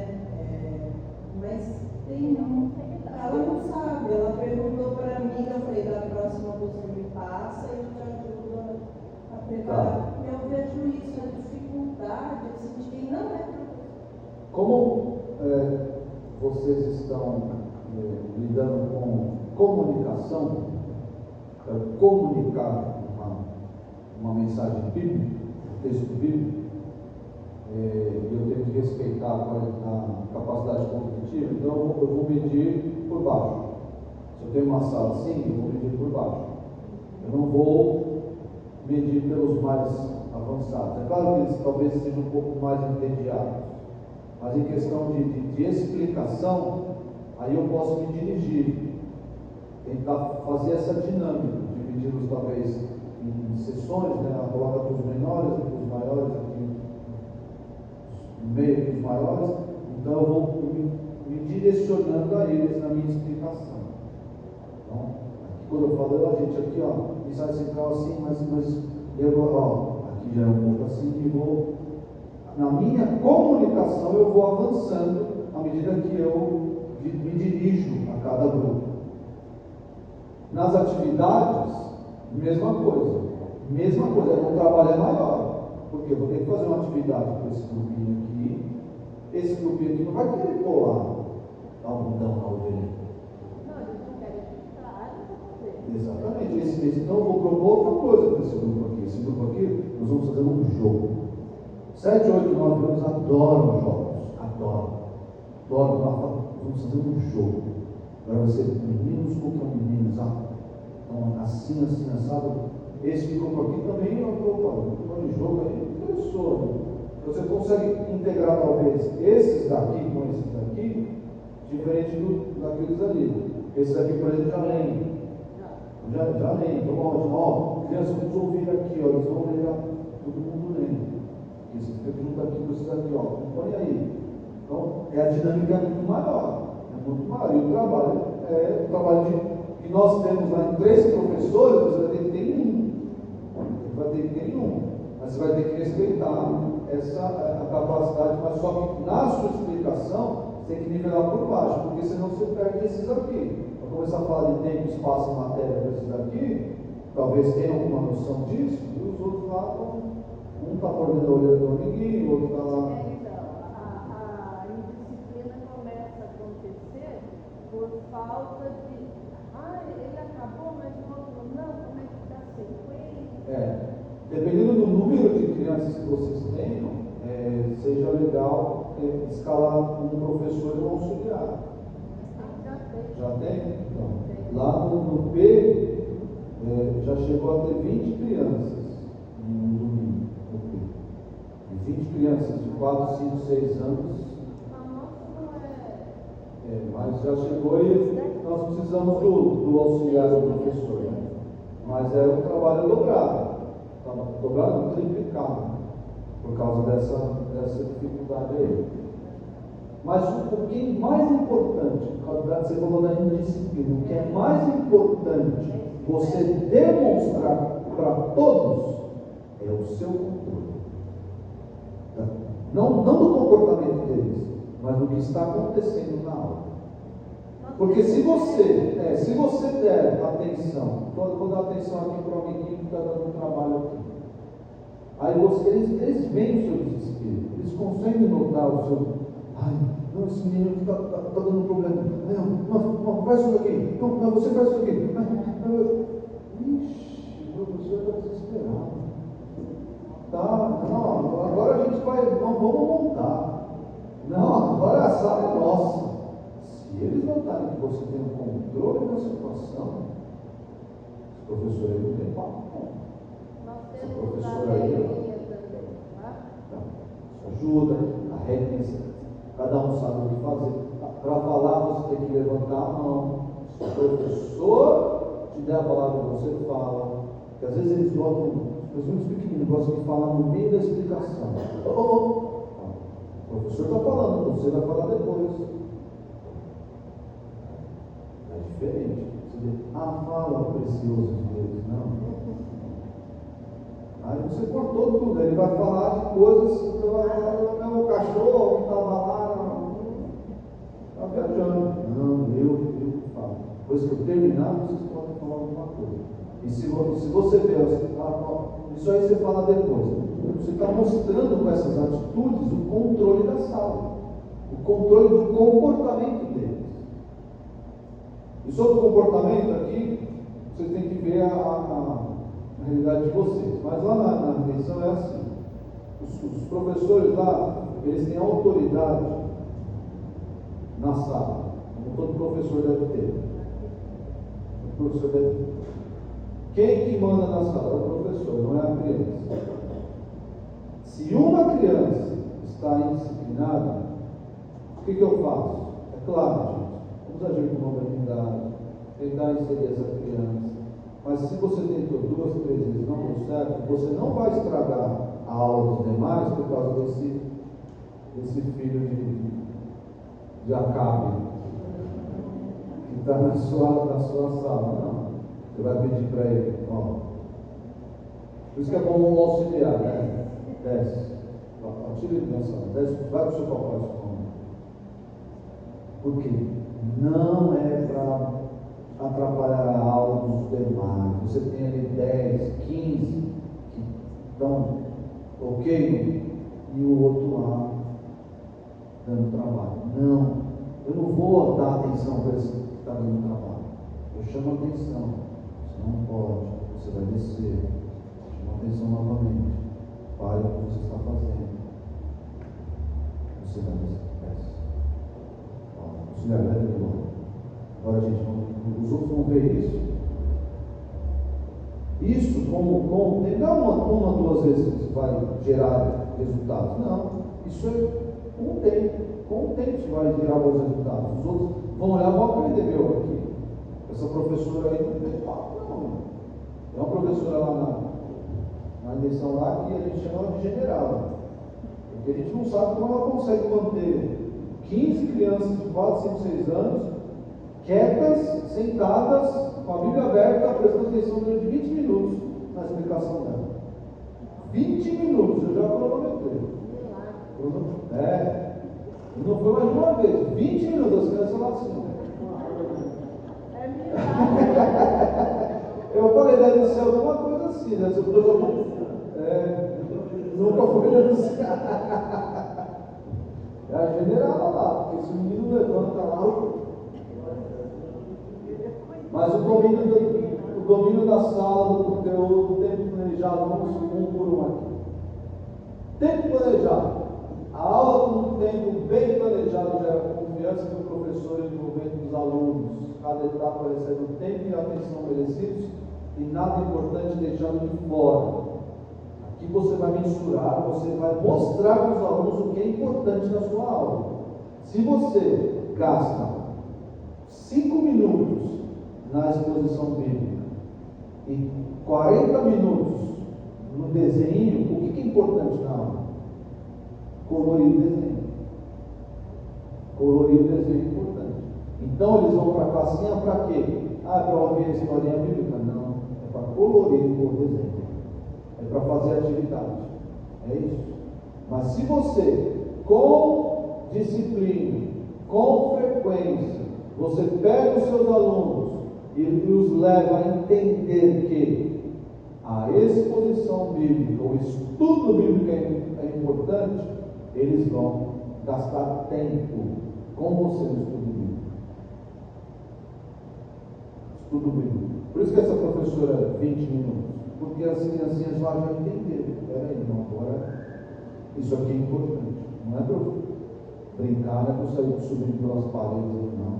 Mas tem ela não sabe, ela perguntou para mim, eu falei, da próxima você me passa e eu te ajudo a preparar. E eu vejo isso, a dificuldade, assim, de quem não é professor. Como vocês estão lidando com comunicação, comunicar uma mensagem bíblica, um texto bíblico, eu tenho que respeitar a capacidade cognitiva, então eu vou medir por baixo. Se eu tenho uma sala assim, eu vou medir por baixo. Eu não vou medir pelos mais avançados. É claro que eles talvez sejam um pouco mais entediados, mas em questão de explicação, aí eu posso me dirigir, tentar fazer essa dinâmica, dividi-los talvez em sessões, né? Coloca para os menores, para os maiores, aqui no meio dos maiores, então eu vou me direcionando a eles na minha explicação. Então, aqui quando eu falo, gente, aqui ó, mensagem central assim, mas eu vou, aqui já é um pouco assim, e vou, na minha comunicação eu vou avançando à medida que eu me dirijo a cada grupo. Nas atividades, mesma coisa, o trabalho é maior, porque eu vou ter que fazer uma atividade com esse grupinho aqui, esse grupinho aqui não vai querer colar, dar um bundão na ovelha. Não, eles não querem ficar, eles vão fazer. Exatamente, então eu vou propor outra coisa para esse grupo aqui. Esse grupo aqui, nós vamos fazer um jogo. 7, 8, 9 anos adoram jogos, adoram. Vamos fazer um jogo. Agora vai ser meninos contra meninas, então assim, assado. Esse grupo aqui também, o jogo aí, interessou, né? Você consegue integrar talvez esses daqui com esses daqui, diferente daqueles ali. Esses aqui, por exemplo, já leem. Já leem. Então, crianças, vamos ouvir aqui, eles vão ler, todo mundo lendo. Isso fica junto aqui com esses aqui, acompanha aí. Então, a dinâmica é muito maior. E o trabalho é o trabalho que nós temos lá em 3 professores, você vai ter que ter um. Mas você vai ter que respeitar a capacidade, mas só que na sua explicação você tem que nivelar por baixo, porque senão você perde esses aqui. Para começar a falar de tempo, espaço e matéria desses aqui, talvez tenham alguma noção disso, e os outros lá um está mordendo a orelha do amiguinho, o outro está lá. Então, a indisciplina começa a acontecer por falta de. Ele acabou, mas o outro não, como é que está a sequência? Dependendo do número de crianças que vocês tenham, seja legal escalar um professor e um auxiliar. Já tem? Então, lá no P, já chegou a ter 20 crianças no domingo. No P. 20 crianças de 4, 5, 6 anos. Mas já chegou e nós precisamos do auxiliar do professor. Né? Mas é um trabalho dobrado. Dobrado, triplicado, por causa dessa dificuldade aí. Mas o que é mais importante, por causa você falou da indisciplina, o que é mais importante você demonstrar para todos é o seu controle. Não do comportamento deles, mas do que está acontecendo na aula. Porque se você der atenção, vou dar atenção aqui para o amiguinho que está dando um trabalho aqui. Aí eles veem o seu desespero, eles conseguem notar o seu. Não, esse menino está dando problema. Não, faz isso aqui. Não, você faz isso aqui. Ixi, o professor está desesperado. Não, agora a gente vai. Não, vamos montar. Não, agora a sala é nossa. Se eles notarem que você tem um controle da situação, esse professor aí não tem papo. Nós Esse temos professor a aí regrinha também, tá? ajuda, a regra, cada um sabe o que fazer. Para falar, você tem que levantar a mão. Se o professor te der a palavra, você fala. Porque às vezes eles gostam, os meninos pequeninos gostam de falar no meio da explicação. O professor está falando com você vai falar depois. É diferente. Você diz, fala precioso de Deus. Não. Aí você cortou tudo, ele vai falar de coisas, o cachorro que estava lá, está viajando. Não, eu falo. Depois que eu terminar, vocês podem falar alguma coisa. E se você vê, isso aí você fala depois. Você está mostrando com essas atitudes o controle da sala, o controle do comportamento deles. E sobre o comportamento aqui, vocês têm que ver a realidade de vocês. Mas lá na redenção é assim. Os professores lá, eles têm autoridade na sala, como todo professor deve ter. O professor deve ter. Quem que manda na sala? É o professor, não é a criança. Se uma criança está indisciplinada, o que eu faço? É claro, gente, vamos agir com humanidade, tentar inserir essa criança. Mas se você tentou 2, 3 vezes e não deu certo, você não vai estragar a aula dos demais por causa desse filho de Acabe que está na sua sala. Não. Você vai pedir para ele, ó. Por isso que é bom um auxiliar, né? Desce. Tira ele da sala. Desce, vai para o seu papai esconder. Por quê? Não é para atrapalhar a aula dos demais. Você tem ali 10, 15 que estão ok, e o outro lá dando trabalho. Não, eu não vou dar atenção para esse que está dando trabalho. Eu chamo a atenção. Você não pode, você vai descer. Chama a atenção novamente. Pare o que você está fazendo. Você vai descer. Auxiliar, vai embora. Agora, gente, os outros vão ver isso. Isso, como não é uma, 2 vezes que vai gerar resultados. Não. Isso é com o tempo. Com o tempo isso vai gerar bons resultados. Os outros vão olhar e vão aprender, meu, aqui. Essa professora aí não tem papo, não. É uma professora lá na eleição lá que a gente chama de general. Porque a gente não sabe como ela consegue manter 15 crianças de 4, 5, 6 anos quietas, sentadas, com a Bíblia aberta, prestando atenção durante 20 minutos na explicação dela. 20 minutos, eu já cronometrei. Não foi mais de uma vez, 20 minutos, as crianças lá assim. Eu falei, deve ser alguma coisa assim, deve ser coisa nunca foi denunciado. É a generala lá, porque se o menino levanta lá. Mas o domínio da sala, do conteúdo, do tempo planejado, vamos um por um aqui. Tempo planejado. A aula com um tempo bem planejado gera confiança do professor e envolvimento dos alunos. Cada etapa recebe o tempo e a atenção merecidos e nada importante deixado de fora. Aqui você vai mensurar, você vai mostrar para os alunos o que é importante na sua aula. Se você gasta 5 minutos na exposição bíblica e 40 minutos no desenho, o que é importante na aula? Colorir o desenho. Colorir o desenho é importante. Então eles vão para a classinha para quê? Para ouvir a historinha bíblica? Não, é para colorir o desenho. É para fazer atividade. É isso. Mas se você, com disciplina, com frequência, você pega os seus alunos e os leva a entender que a exposição bíblica, o estudo bíblico é importante, eles vão gastar tempo com você no estudo bíblico. Estudo bíblico. Por isso que essa professora 20 minutos. Porque as criancinhas lá já entenderam. Peraí, não, agora isso aqui é importante. Não é para eu brincar, não é para eu sair subindo pelas paredes, não.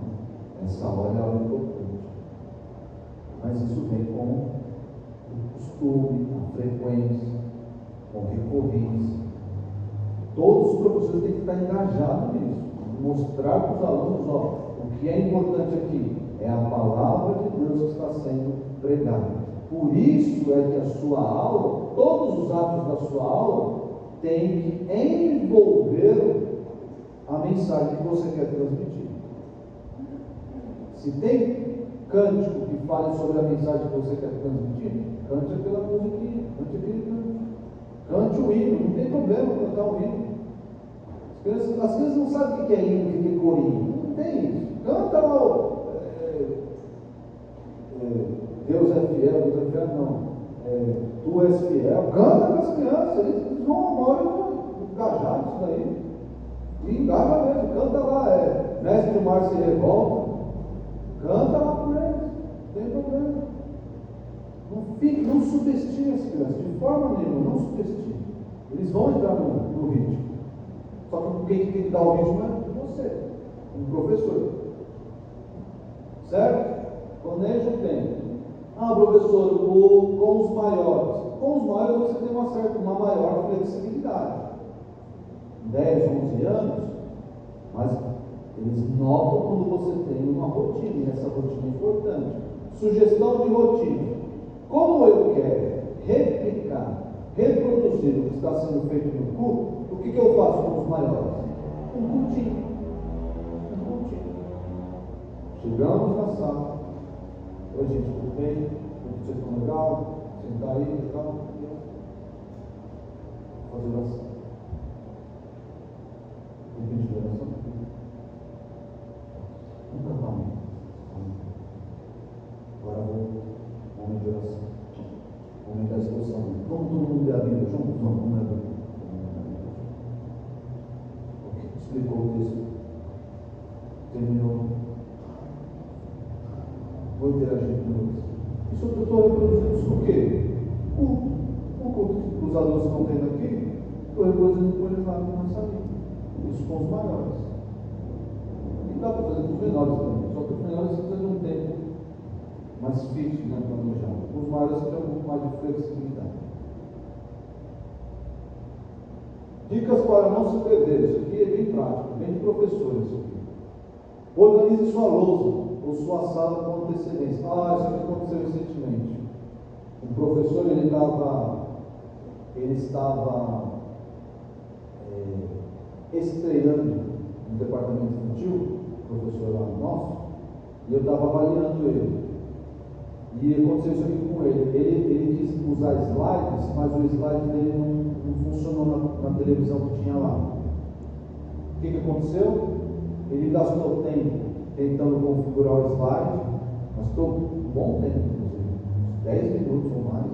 Essa hora é algo importante. Mas isso vem com o costume, a frequência, com recorrência. Todos os professores têm que estar engajados nisso. Mostrar para os alunos, o que é importante aqui é a palavra de Deus que está sendo pregada. Por isso é que a sua aula, todos os atos da sua aula, têm que envolver a mensagem que você quer transmitir. Se tem cântico que fale sobre a mensagem que você quer transmitir, cante aquela musiquinha, cante aquele canto. Cante o hino, não tem problema cantar o hino. As crianças não sabem o que é hino, o que é corinho. Não tem isso. Canta lá o Deus é fiel, não. Tu és fiel. Canta com as crianças, eles vão agora engajar isso daí. E engaja mesmo, canta lá, Mestre do Mar se revolta. Canta lá com eles, não tem problema. Não subestime as crianças, de forma nenhuma, não subestime. Eles vão entrar no ritmo. Só que quem tem que dar o ritmo é você, um professor. Certo? Planeja o tempo. Professor, com os maiores. Com os maiores você tem uma maior flexibilidade. 10, 11 anos, mas eles notam quando você tem uma rotina, e essa rotina é importante. Sugestão de rotina. Como eu quero replicar, reproduzir o que está sendo feito no culto, o que eu faço com os maiores? Um cultinho. Chegamos na sala. Oi, gente, tudo bem? Vocês estão legal? Sentar aí e tal. Fazer oração. Depende de oração. Nunca calma. Agora momento de oração. Momento da exposição. Vamos todo mundo ler a Bíblia juntos? Vamos ler a Bíblia. Ok, explicou o texto. Terminou. Vou interagir com eles. Isso eu estou reproduzindo isso o quê? O culto que os alunos estão tendo aqui, estou reproduzindo com eles lá na salinha. Isso com os maiores. E dá para fazer com os menores também. Só que os menores precisam de um tempo mais fixo, né, planejado. Com os maiores tem um pouco mais de flexibilidade. Dicas para não se perder. Isso aqui é bem prático, bem de professor isso aqui. Organize sua lousa ou sua sala com antecedência. Isso aqui aconteceu recentemente. Um professor, ele estava estreando no departamento infantil, professor lá nosso, e eu estava avaliando ele. E aconteceu isso aqui com ele. Ele quis usar slides, mas o slide dele não funcionou na televisão que tinha lá. O que aconteceu? Ele gastou tempo tentando configurar o slide, gastou um bom tempo, inclusive, uns 10 minutos ou mais,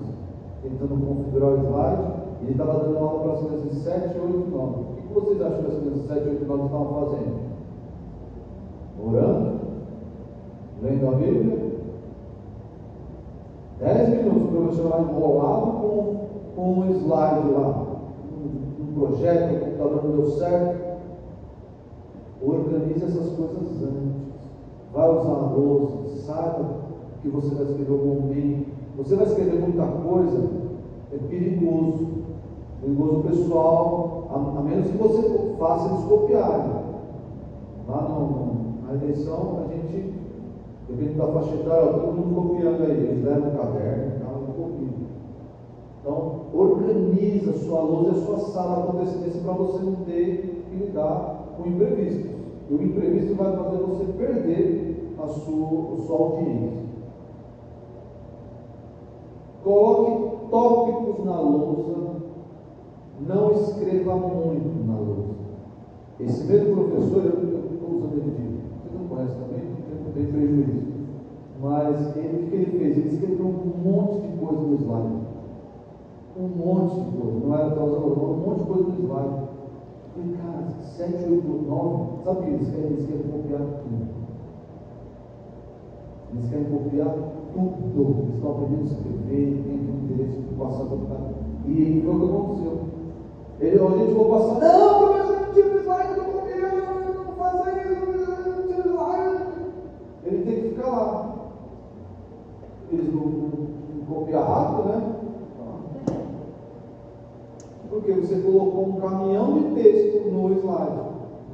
tentando configurar o slide. Ele estava dando aula para as crianças de 7, 8, 9. O que vocês acham que as crianças de 7, 8, 9 estavam fazendo? Orando? Lendo a Bíblia? 10 minutos, o professor lá enrolado com um slide lá, um projeto, o computador não deu certo. Organize essas coisas antes. Vai usar a lousa, saiba que você vai escrever um momento. Você vai escrever muita coisa, é perigoso. Perigoso pessoal, a menos que você faça eles copiarem. Lá na eleição, a gente, dependendo da faixa etária, todo mundo copiando aí. Eles levam o caderno e tal, e copiam. Então, organiza a sua lousa e a sua sala com antecedência para você não ter que lidar com imprevistos. E o imprevisto vai fazer você perder a sua audiência. Coloque tópicos na lousa, não escreva muito na lousa. Esse mesmo professor, eu estou usando ele de, você não conhece também, não tem prejuízo. Mas o que ele fez? Ele escreveu um monte de coisa no slide. Um monte de coisa, não era um monte de coisa no slide. E cara, 7, 8, 9, sabe o que eles querem? Eles querem copiar tudo. Eles querem copiar tudo. Eles estão aprendendo a escrever, têm interesse de passar para o cara. E foi o que aconteceu. A gente vai passar, não, professor, não tira o slide, não copia, não faça isso, não tira o slide. Ele tem que ficar lá. Eles não copiam rápido, né? Porque você colocou um caminhão de texto no slide.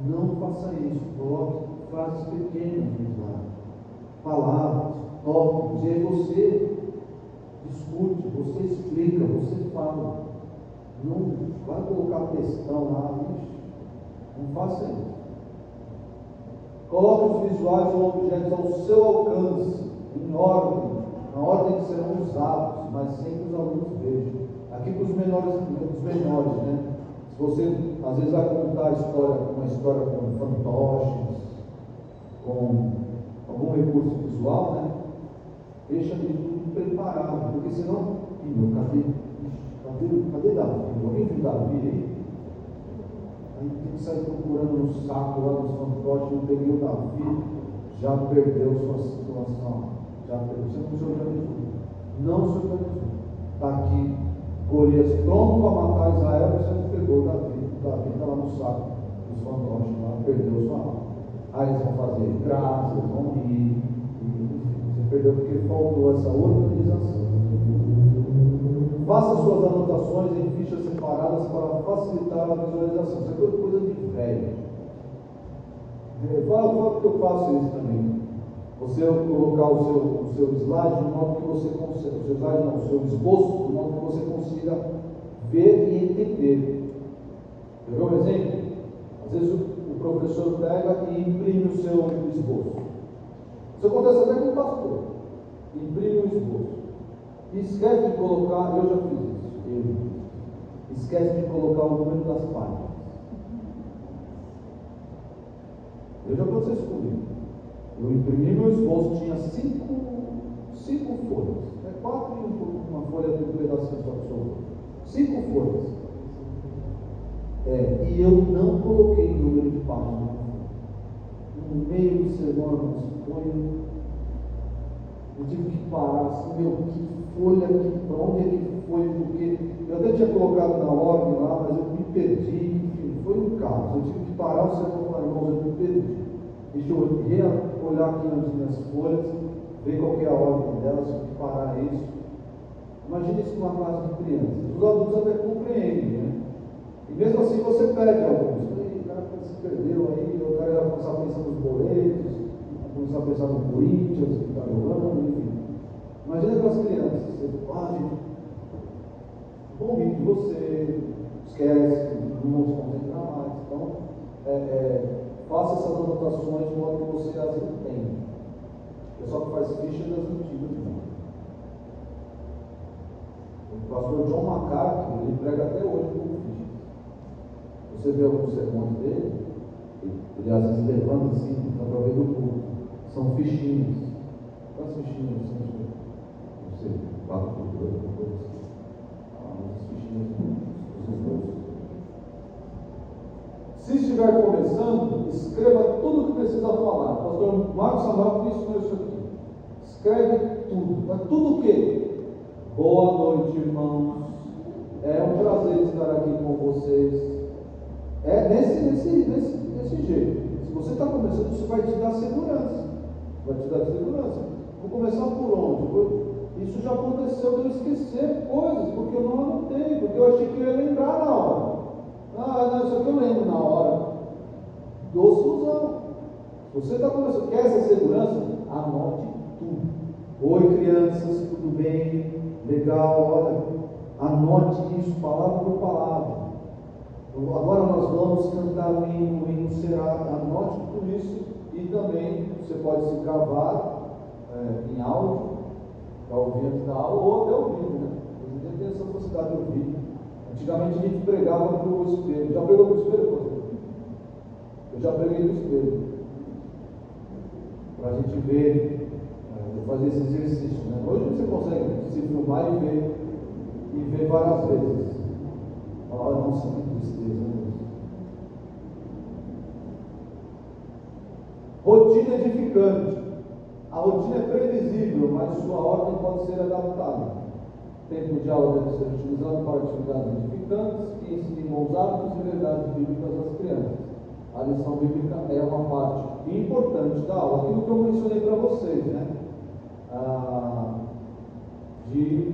Não faça isso. Coloque frases pequenas no slide. Palavras, tópicos. E aí você discute, você explica, você fala. Não vai colocar textão lá. Não faça isso. Coloque os visuais ou objetos ao seu alcance, em ordem, na ordem que serão usados, mas sem que os alunos vejam. Aqui para os menores, né? Se você às vezes vai contar uma história com fantoches, com algum recurso visual, né? Deixa ele tudo preparado, porque senão, cadê Davi? Alguém viu Davi aí? Aí tem que sair procurando no saco lá dos fantoches, não peguei o Davi, já perdeu sua situação, já perdeu, você não se organizou, não se organizou. Está aqui, Golias pronto para matar Israel, você não pegou o Davi está lá no saco dos fantoches, lá, perdeu sua alma. Aí eles vão fazer graça, eles vão rir, você perdeu porque faltou essa organização. Faça suas anotações em fichas separadas para facilitar a visualização. Isso é coisa de velho. Fala que eu faço isso também. Você colocar o seu slide de modo que você consiga, o seu esboço, de modo que você consiga ver e entender. Pegou um exemplo? Às vezes o professor pega e imprime o seu esboço. Isso acontece até com o pastor. Imprime o esboço. E esquece de colocar, eu já fiz isso, esquece de colocar o número das páginas. Eu já aconteceu isso comigo. Eu imprimi meu esboço, tinha cinco folhas. 4 e uma folha de um pedacinho só que sobrou. 5 folhas. E eu não coloquei o número de páginas. No meio do sermão, eu tive que parar assim, que folha, para onde é que foi, porque eu até tinha colocado na ordem lá, mas eu me perdi, enfim, foi um caos. Eu tive que parar o sermão e falar, irmãos, eu me perdi. Deixa eu olhar aqui nas minhas folhas, ver qual que é a ordem delas, tive que parar isso. Imagina isso numa classe de crianças. Os adultos até compreendem, né? E mesmo assim você perde alguns. O cara se perdeu aí, o cara vai começar a pensar nos boletos, começar a pensar no Corinthians, que está jogando, enfim. Imagina aquelas crianças, você, gente, bom rir de você, esquece, não vão se concentrar mais. Então, faça essas anotações de modo que você as entenda. O pessoal que faz ficha das antigas, não. O pastor John MacArthur, ele prega até hoje com fichas. Você vê alguns sermões dele, ele às vezes levanta assim, dá para ver do culto. São fichinhas. Quantas fichinhas são? Não sei, 4 por 2, uma coisa assim. As fichinhas dos esboços. Se estiver começando, escreva tudo o que precisa falar. O pastor Marcos Samuel me ensinou isso aqui. Escreve tudo. Mas tudo o quê? Boa noite, irmãos. É um prazer estar aqui com vocês. É desse jeito. Se você está começando, isso vai te dar segurança. Vai te dar segurança. Vou começar por onde? Isso já aconteceu de eu esquecer coisas, porque eu não anotei, porque eu achei que eu ia lembrar na hora. Não, isso aqui eu lembro na hora. Docilão. Se você está começando, quer essa segurança? Anote tudo. Oi, crianças, tudo bem? Legal, olha. Anote isso, palavra por palavra. Agora nós vamos cantar o hino será. Anote tudo isso. E também você pode se gravar em áudio, para ouvir antes da aula, ou até ouvir, né? Hoje em dia tem essa possibilidade de ouvir. Antigamente a gente pregava para o espelho. Já pregou para o espelho, pastor? Eu já preguei para o espelho. Para a gente ver, fazer esse exercício. Né? Hoje você consegue se filmar e ver várias vezes. Nossa, que tristeza, né? Rotina edificante. A rotina é previsível, mas sua ordem pode ser adaptada. O tempo de aula deve ser utilizado para atividades edificantes que ensinem bons hábitos e verdades bíblicas às crianças. A lição bíblica é uma parte importante da aula. Aquilo que eu mencionei para vocês, né? De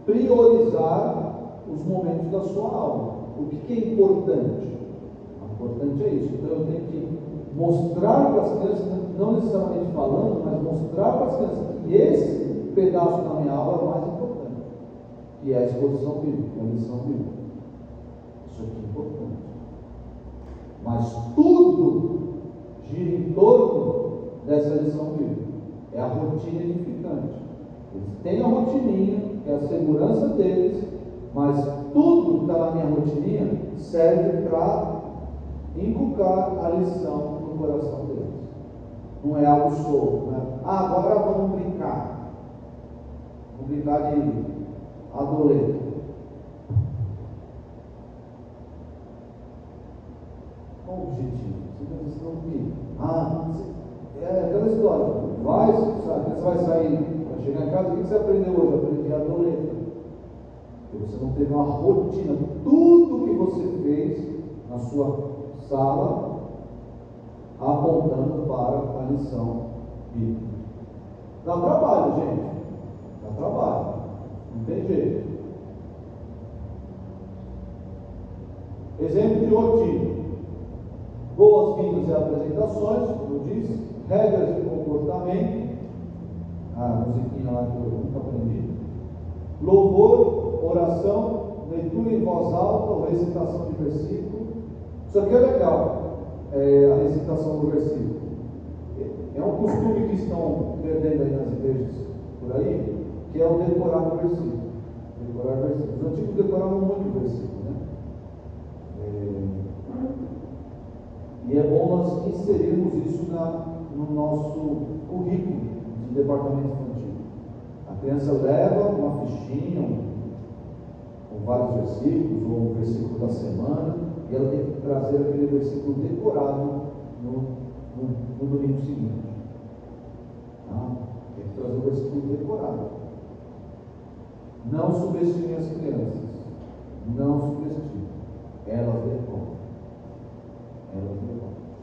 priorizar os momentos da sua aula. O que é importante? O importante é isso. Então eu tenho que mostrar para as crianças, não necessariamente falando, mas mostrar para as crianças que esse pedaço da minha aula é o mais importante, que é a exposição bíblica, a lição bíblica. Isso aqui é importante. Mas tudo gira em em torno dessa lição bíblica. É a rotina edificante. Eles têm a rotininha, que é a segurança deles, mas tudo que está na minha rotininha serve para inculcar a lição no coração deles. Não é algo solto, né? Agora vamos brincar. Vamos brincar de adolescente. Qual o objetivo? Você está dizendo que é aquela história. Você vai sair, vai chegar em casa, o que você aprendeu hoje? Eu aprendi a adolescente. Porque você não teve uma rotina. Tudo que você fez na sua sala apontando para a lição bíblica. Dá trabalho, gente. Dá trabalho. Não tem jeito. Exemplo de rotina. Boas-vindas e apresentações, como eu disse, regras de comportamento, a musiquinha lá que eu nunca aprendi, louvor, oração, leitura em voz alta ou recitação de versículo. Isso aqui é legal, a recitação do versículo. É um costume que estão perdendo aí nas igrejas por aí, que é o decorar o versículo. Decorar versículo. Os antigos decoravam muito versículo, né? E é bom nós inserirmos isso no nosso currículo de departamento infantil. A criança leva uma fichinha com vários versículos, ou um versículo da semana, e ela tem que trazer aquele versículo decorado no domingo seguinte. Tem que trazer o versículo decorado. Não subestime as crianças. Não subestime. Elas decoram.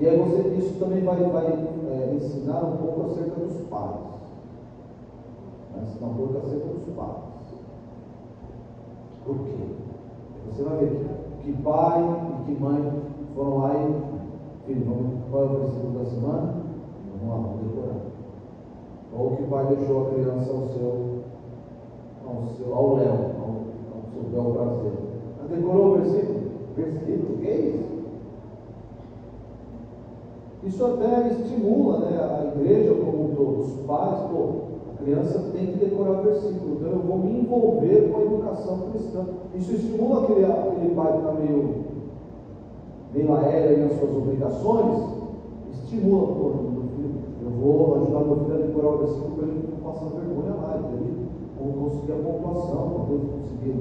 E aí isso também vai ensinar um pouco acerca dos pais. Vai ensinar um pouco acerca dos pais. Por quê? Você vai ver que pai e que mãe foram lá e filho, qual é o versículo da semana? Vamos lá, vamos decorar. Ou que pai deixou a criança ao léu, ao seu bel prazer. Decorou o versículo? Versículo? O que é isso? Isso até estimula, né, a igreja como um todo, os pais, a criança tem que decorar o versículo, então eu vou me envolver com a educação cristã. Isso estimula aquele pai que está meio aéreo nas suas obrigações, estimula, meu filho, eu vou ajudar meu filho a decorar o versículo para ele não passar vergonha lá, para ele conseguir a pontuação, para ele conseguir um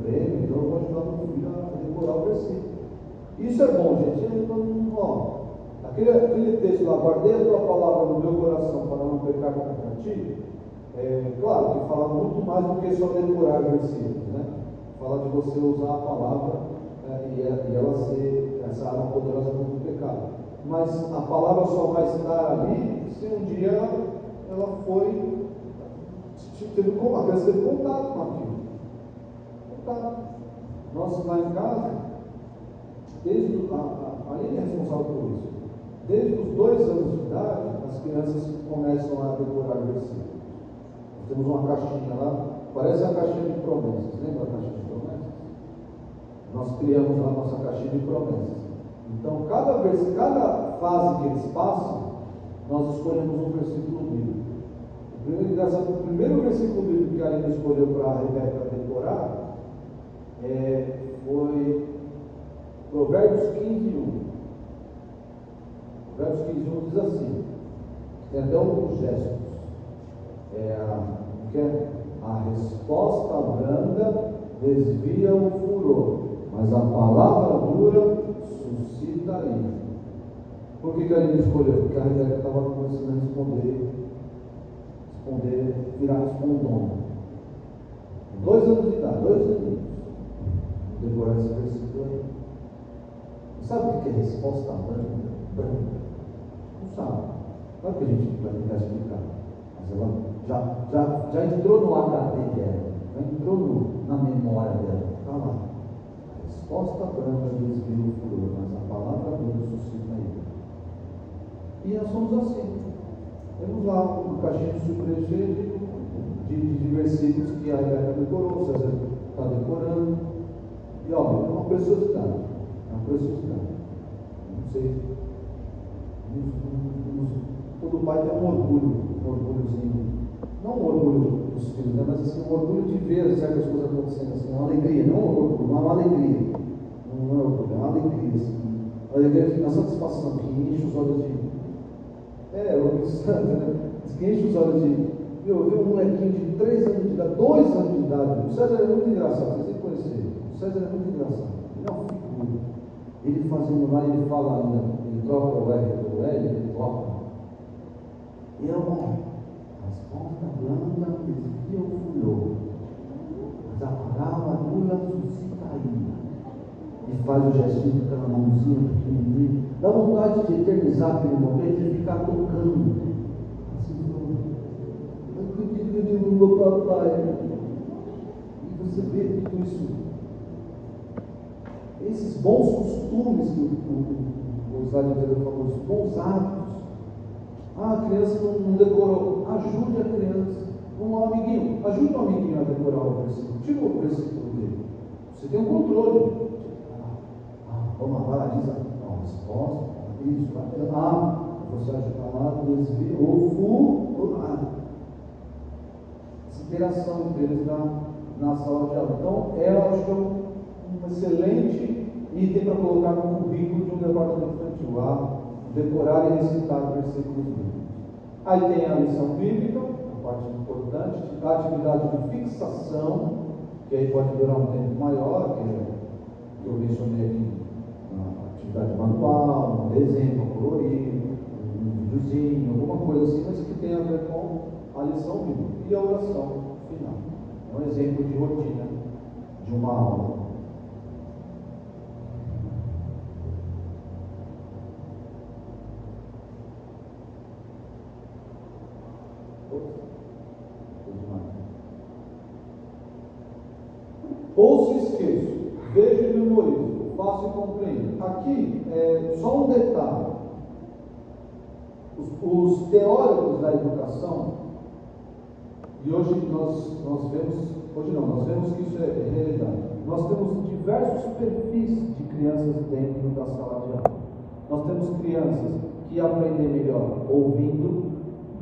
prêmio, então eu vou ajudar meu filho a decorar o versículo. Isso é bom, gente. Aquele texto lá, guardei a tua palavra no meu coração para não pecar contra ti, claro que fala muito mais do que só decorar versículos, né? Fala de você usar a palavra e ela ser essa arma poderosa contra o pecado. Mas a palavra só vai estar ali se um dia ela foi, a criança teve contato com aquilo. Contato. Nós lá em casa, a Aline é responsável por isso. Desde os 2 anos de idade, as crianças começam a decorar versículos. Nós temos uma caixinha lá, parece a caixinha de promessas. Lembra a caixinha de promessas? Nós criamos lá a nossa caixinha de promessas. Então, cada fase que eles passam, nós escolhemos um versículo bíblico. O primeiro versículo bíblico que a Aline escolheu para a Rebeca decorar foi Provérbios 15:1. Provérbios 15:1 diz assim, tem até alguns gestos, a resposta branda desvia o furor, mas a palavra dura suscita ira. Por que a Aline escolheu? Porque a Rebeca estava começando a responder, virar respondona. 2 anos de idade, 2 anos. Vou decorar esse versículo aí. Sabe o que é resposta branda? Não sabe. Claro que a gente vai tentar explicar. Mas ela já entrou no HD dela, já entrou na memória dela. Está lá. A resposta branda desvia o furor, mas a palavra dura suscita ira. E nós somos assim. Temos lá uma caixinha de surpresa de versículos que a Rebeca decorou, o César está decorando. E olha, é uma preciosidade. Não sei. pai tem um orgulhozinho, não um orgulho dos filhos, né? Mas assim, um orgulho de ver certas coisas acontecendo, assim, uma alegria, não um orgulho, uma alegria, não é orgulho, é uma alegria, assim, uma alegria, uma satisfação que enche os olhos de, orgulho santo, né? Que enche os olhos de, eu vi um molequinho de 3 anos de idade, 2 anos de idade, o César é muito engraçado, vocês têm que conhecer, o César é muito engraçado, ele é uma figura, ele fazendo lá, ele fala ainda, ele troca o R pelo L, ele troca, e é uma resposta blanda desvia o furor, mas a palavra dura suscita a ira, e faz o gestinho com aquela mãozinha pequenininha, dá vontade de eternizar aquele momento e ficar tocando, eu digo, meu papai, e você vê tudo isso, esses bons costumes que o Israel falou, os bons hábitos. A criança não decorou, ajude a criança, um amiguinho, ajude o amiguinho a decorar o versículo, tira o versículo dele, você tem um controle, vamos lá, diz a resposta, isso, você ajuda lá, desvia, essa interação entre eles na sala de aula. Então, eu acho que é um excelente item para colocar no currículo de um departamento infantil, decorar e recitar versículos bíblicos. Aí tem a lição bíblica, a parte importante, a atividade de fixação, que aí pode durar um tempo maior, que eu mencionei aqui, uma atividade manual, um desenho colorido, um videozinho, alguma coisa assim, mas que tem a ver com a lição bíblica e a oração final. É um exemplo de rotina de uma aula. Ou se esqueço, vejo e memorizo, faço e compreendo. Aqui é só um detalhe. Os teóricos da educação, e hoje nós vemos que isso é realidade. Nós temos diversos perfis de crianças dentro da sala de aula. Nós temos crianças que aprendem melhor ouvindo,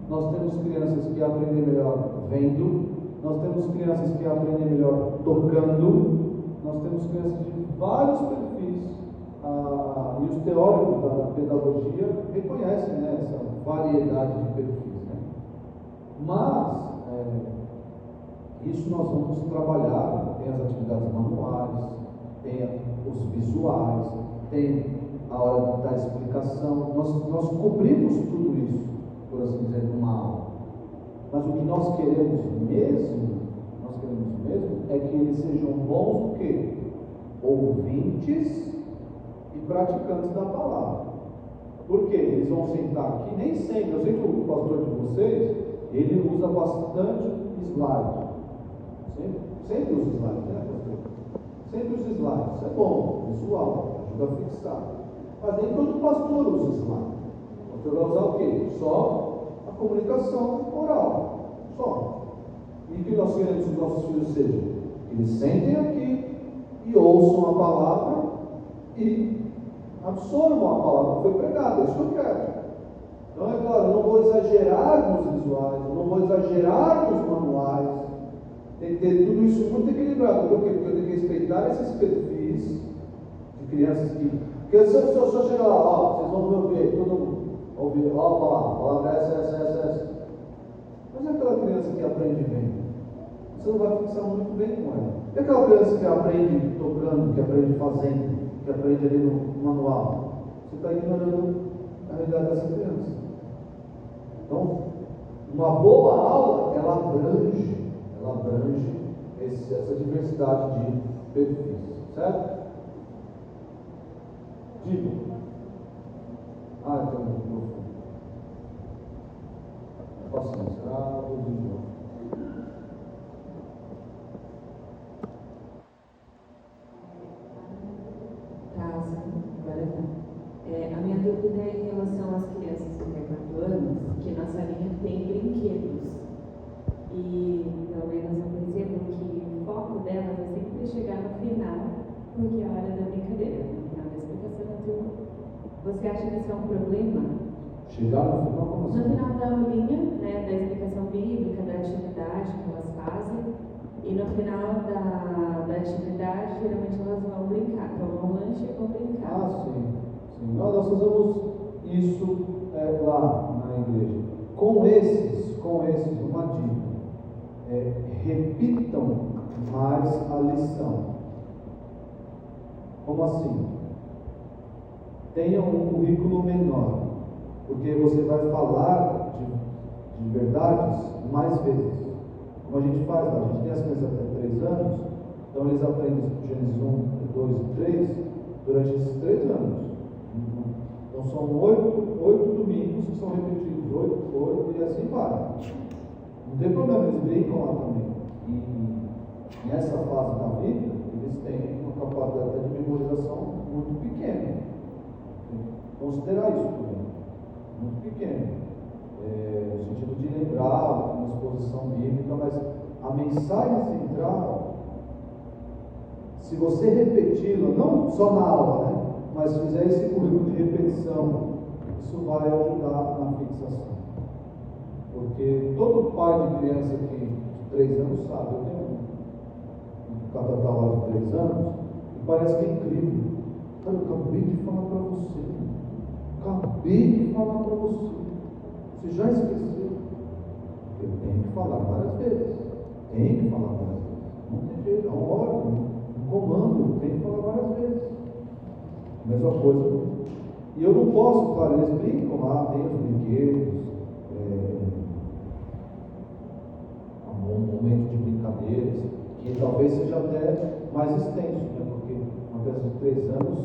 nós temos crianças que aprendem melhor vendo, nós temos crianças que aprendem melhor tocando, nós temos crianças de vários perfis, e os teóricos da pedagogia reconhecem, né, essa variedade de perfis. Né? Mas, isso nós vamos trabalhar, tem as atividades manuais, tem os visuais, tem a hora da explicação, nós cobrimos tudo isso, por assim dizer, numa aula. Mas o que nós queremos mesmo é que eles sejam bons o quê? Ouvintes e praticantes da palavra. Por quê? Eles vão sentar aqui, nem sempre, eu sei que o pastor de vocês, ele usa bastante slide. Sempre usa slide, né, pastor? Sempre usa slide, isso é bom, visual, ajuda a fixar. Mas nem todo pastor usa slide. O pastor vai usar o quê? Só a comunicação oral, só. E o que nós queremos que os nossos filhos sejam? Eles sentem aqui e ouçam a palavra e absorvam a palavra que foi pregada, é isso que eu quero. Então é claro, eu não vou exagerar nos visuais, eu não vou exagerar nos manuais, tem que ter tudo isso muito equilibrado. Por quê? Porque eu tenho que respeitar esses perfis de crianças que... Porque se eu chegar lá, vocês vão me ouvir, todo mundo ouvir, a palavra essa. Mas é aquela criança que aprende bem, você não vai fixar muito bem com ela. E aquela criança que aprende tocando, que aprende fazendo, que aprende ali no manual, você está ignorando a realidade dessa criança. Então, uma boa aula, ela abrange essa diversidade de perfis, certo? Digo. Então não. Posso mostrar o vídeo? Agora tá. A minha dúvida é em relação às crianças de até 4 anos, que na salinha tem brinquedos. E pelo menos eu percebo que o foco delas é sempre chegar no final, porque é a hora da brincadeira, no final da explicação da turma. Você acha que isso é um problema? Chegar no final, como No assim? final da aulinha, né, da explicação bíblica, da atividade que elas fazem, e no final da atividade, geralmente elas vão brincar, tomam um lanche e vão brincar. Ah, sim. Sim. Nós fazemos isso lá na igreja. Com esses, uma dica. Repitam mais a lição. Como assim? Tenham um currículo menor, porque você vai falar de verdades mais vezes. Como a gente faz, a gente tem as crianças até 3 anos, então eles aprendem Gênesis 1, 2 e 3 durante esses 3 anos. Então são 8 domingos que são repetidos, 8 e assim vai. Não tem problema, eles brincam lá também. E nessa fase da vida, eles têm uma capacidade de memorização muito pequena. Considerar isso também, muito pequeno, no sentido de lembrar uma exposição bíblica, mas a mensagem central, se você repeti-la, não só na aula, né, mas fizer esse currículo de repetição, isso vai ajudar na fixação. Porque todo pai de criança de 3 anos sabe, eu tenho um catatal lá de 3 anos, e parece que é incrível. Cara, eu acabei de falar para você. Acabei de falar para você. Você já esqueceu? Eu tenho que falar várias vezes. Não tem jeito, é uma ordem, um comando. Tem que falar várias vezes. Mesma coisa. E eu não posso, claro, eles brincam lá, tem os brinquedos, um momento de brincadeiras, que talvez seja até mais extenso, né? Porque uma criança de 3 anos,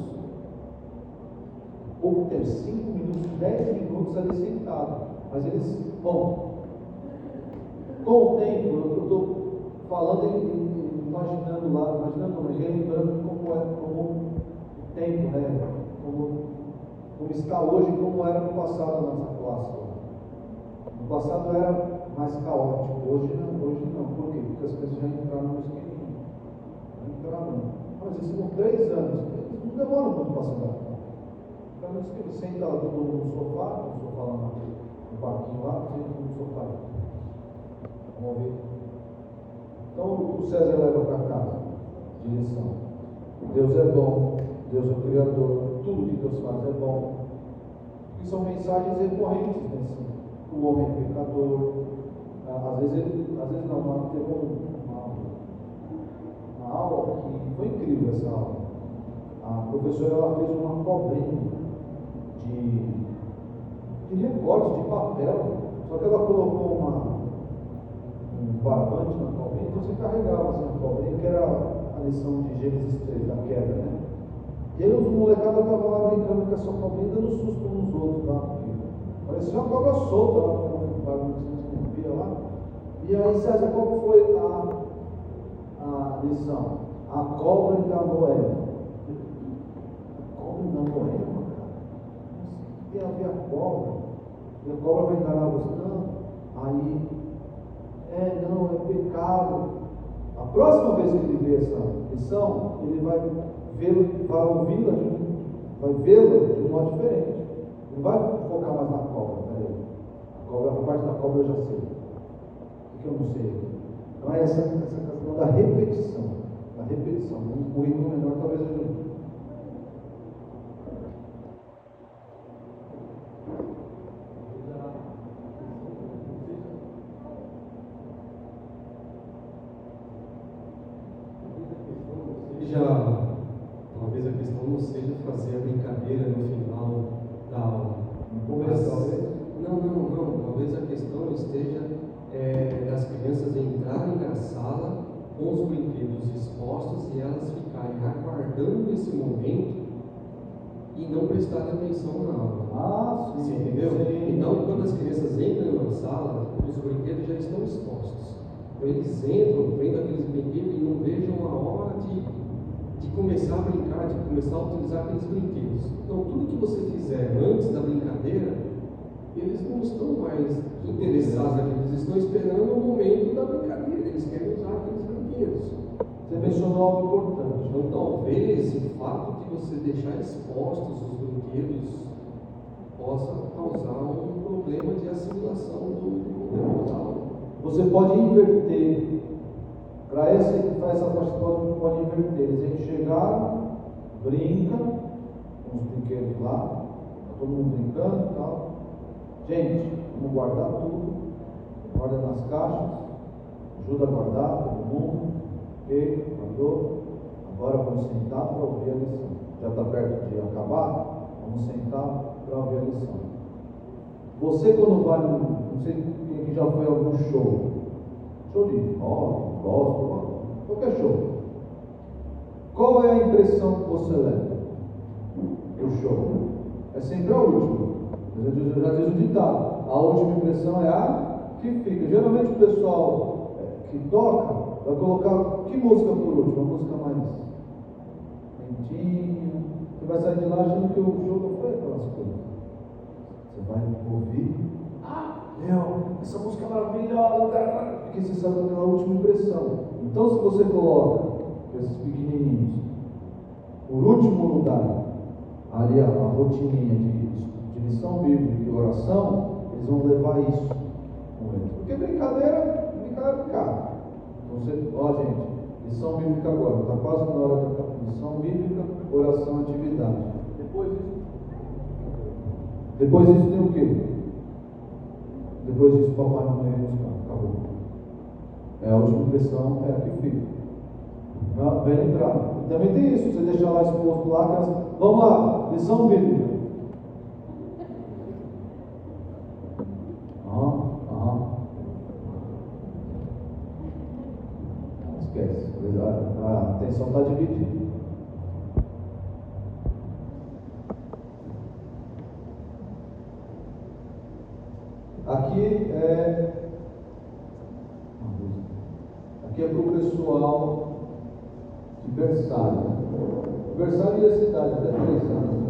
pouco tempo, 5 minutos, 10 minutos ali sentado. Mas eles, bom, com o tempo, eu estou falando e imaginando lá, relembrando como o tempo, né? Como está hoje e como era no passado a nossa classe. No passado era mais caótico, hoje não. Por quê? Porque as pessoas já entraram no esqueminha. Mas eles com 3 anos, eles não demoram muito para se adaptar. Então eles sentam lá todo mundo no sofá lá no parquinho lá, senta no sofá. Vamos ver. Então o César leva para casa de lição. Deus é bom, Deus é o Criador, tudo que Deus faz é bom. E são mensagens recorrentes nesse. O homem é pecador. Às vezes não, teve uma aula que foi incrível essa aula. A professora ela fez uma cobrinha de recorte de papel, só que ela colocou um barbante na cobrinha, então você carregava assim a cobrinha, que era a lição de Gênesis 3, da queda, né? E aí os molecados estavam lá brincando com essa cobrinha, dando susto uns nos outros lá, porque parecia uma cobra solta lá, com o barbante que não via lá. E aí, César, qual foi a lição? A cobra enganou Eva. A cobra enganou Eva, cara? Tem a ver a cobra? E a cobra vai enganar você? Não. Aí, não, é pecado. A próxima vez que ele vê essa lição, ele vai ouvi-la, vai vê-la de um modo diferente. Não vai focar mais na cobra, a parte da cobra eu já sei. O que eu não sei? Então é essa questão da repetição. Um currículo menor talvez ajude. Talvez a questão não seja fazer a brincadeira no final da aula. No começo, talvez? Não. Talvez a questão esteja das crianças entrarem na sala com os brinquedos expostos e elas ficarem aguardando esse momento e não prestarem atenção na aula. Ah, sim. Você entendeu? Sim. Então, quando as crianças entram na sala, os brinquedos já estão expostos. Então, eles entram, vendo aqueles brinquedos e não vejam a hora de começar a brincar, de começar a utilizar aqueles brinquedos. Então, tudo que você fizer antes da brincadeira, eles não estão mais interessados naquilo, eles estão esperando o momento da brincadeira, eles querem usar aqueles brinquedos. Você mencionou algo importante. Então, talvez o fato de você deixar expostos os brinquedos possa causar ação do Deus. Você pode inverter. Para essa faixa pode inverter. Eles chegaram, brinca com os brinquedos lá, tá todo mundo brincando e tal. Gente, vamos guardar tudo, guarda nas caixas, ajuda a guardar todo mundo. Ok, guardou. Agora vamos sentar para ouvir a lição. Já está perto de acabar? Vamos sentar para ouvir a lição. Você quando vai, não sei quem aqui já foi a algum show de rock, gospel, qualquer show. Qual é a impressão que você leva do show? É sempre a última. Eu já diz o ditado, a última impressão é a que fica. Geralmente o pessoal que toca vai colocar que música por último? A música mais lentinha. Você vai sair de lá achando que o show não foi aquelas coisas. Você vai ouvir, essa música é maravilhosa, porque você sabe aquela última impressão. Então, se você coloca esses pequenininhos por último lugar, ali a rotininha de lição bíblica e oração, eles vão levar isso com eles. Porque brincadeira é brincar. Então, gente, lição bíblica agora, está quase na hora da lição bíblica, oração, atividade. Depois disso tem o quê? Depois disso, papai não vai buscar. Acabou. É a última impressão, é a que fica. Bem lembrado. Também tem isso, você deixar lá exposto lá, vamos lá, lição bíblica. Esquece. A atenção está dividida. Aqui é para o pessoal de berçário. Berçário e a cidade, até 3 anos.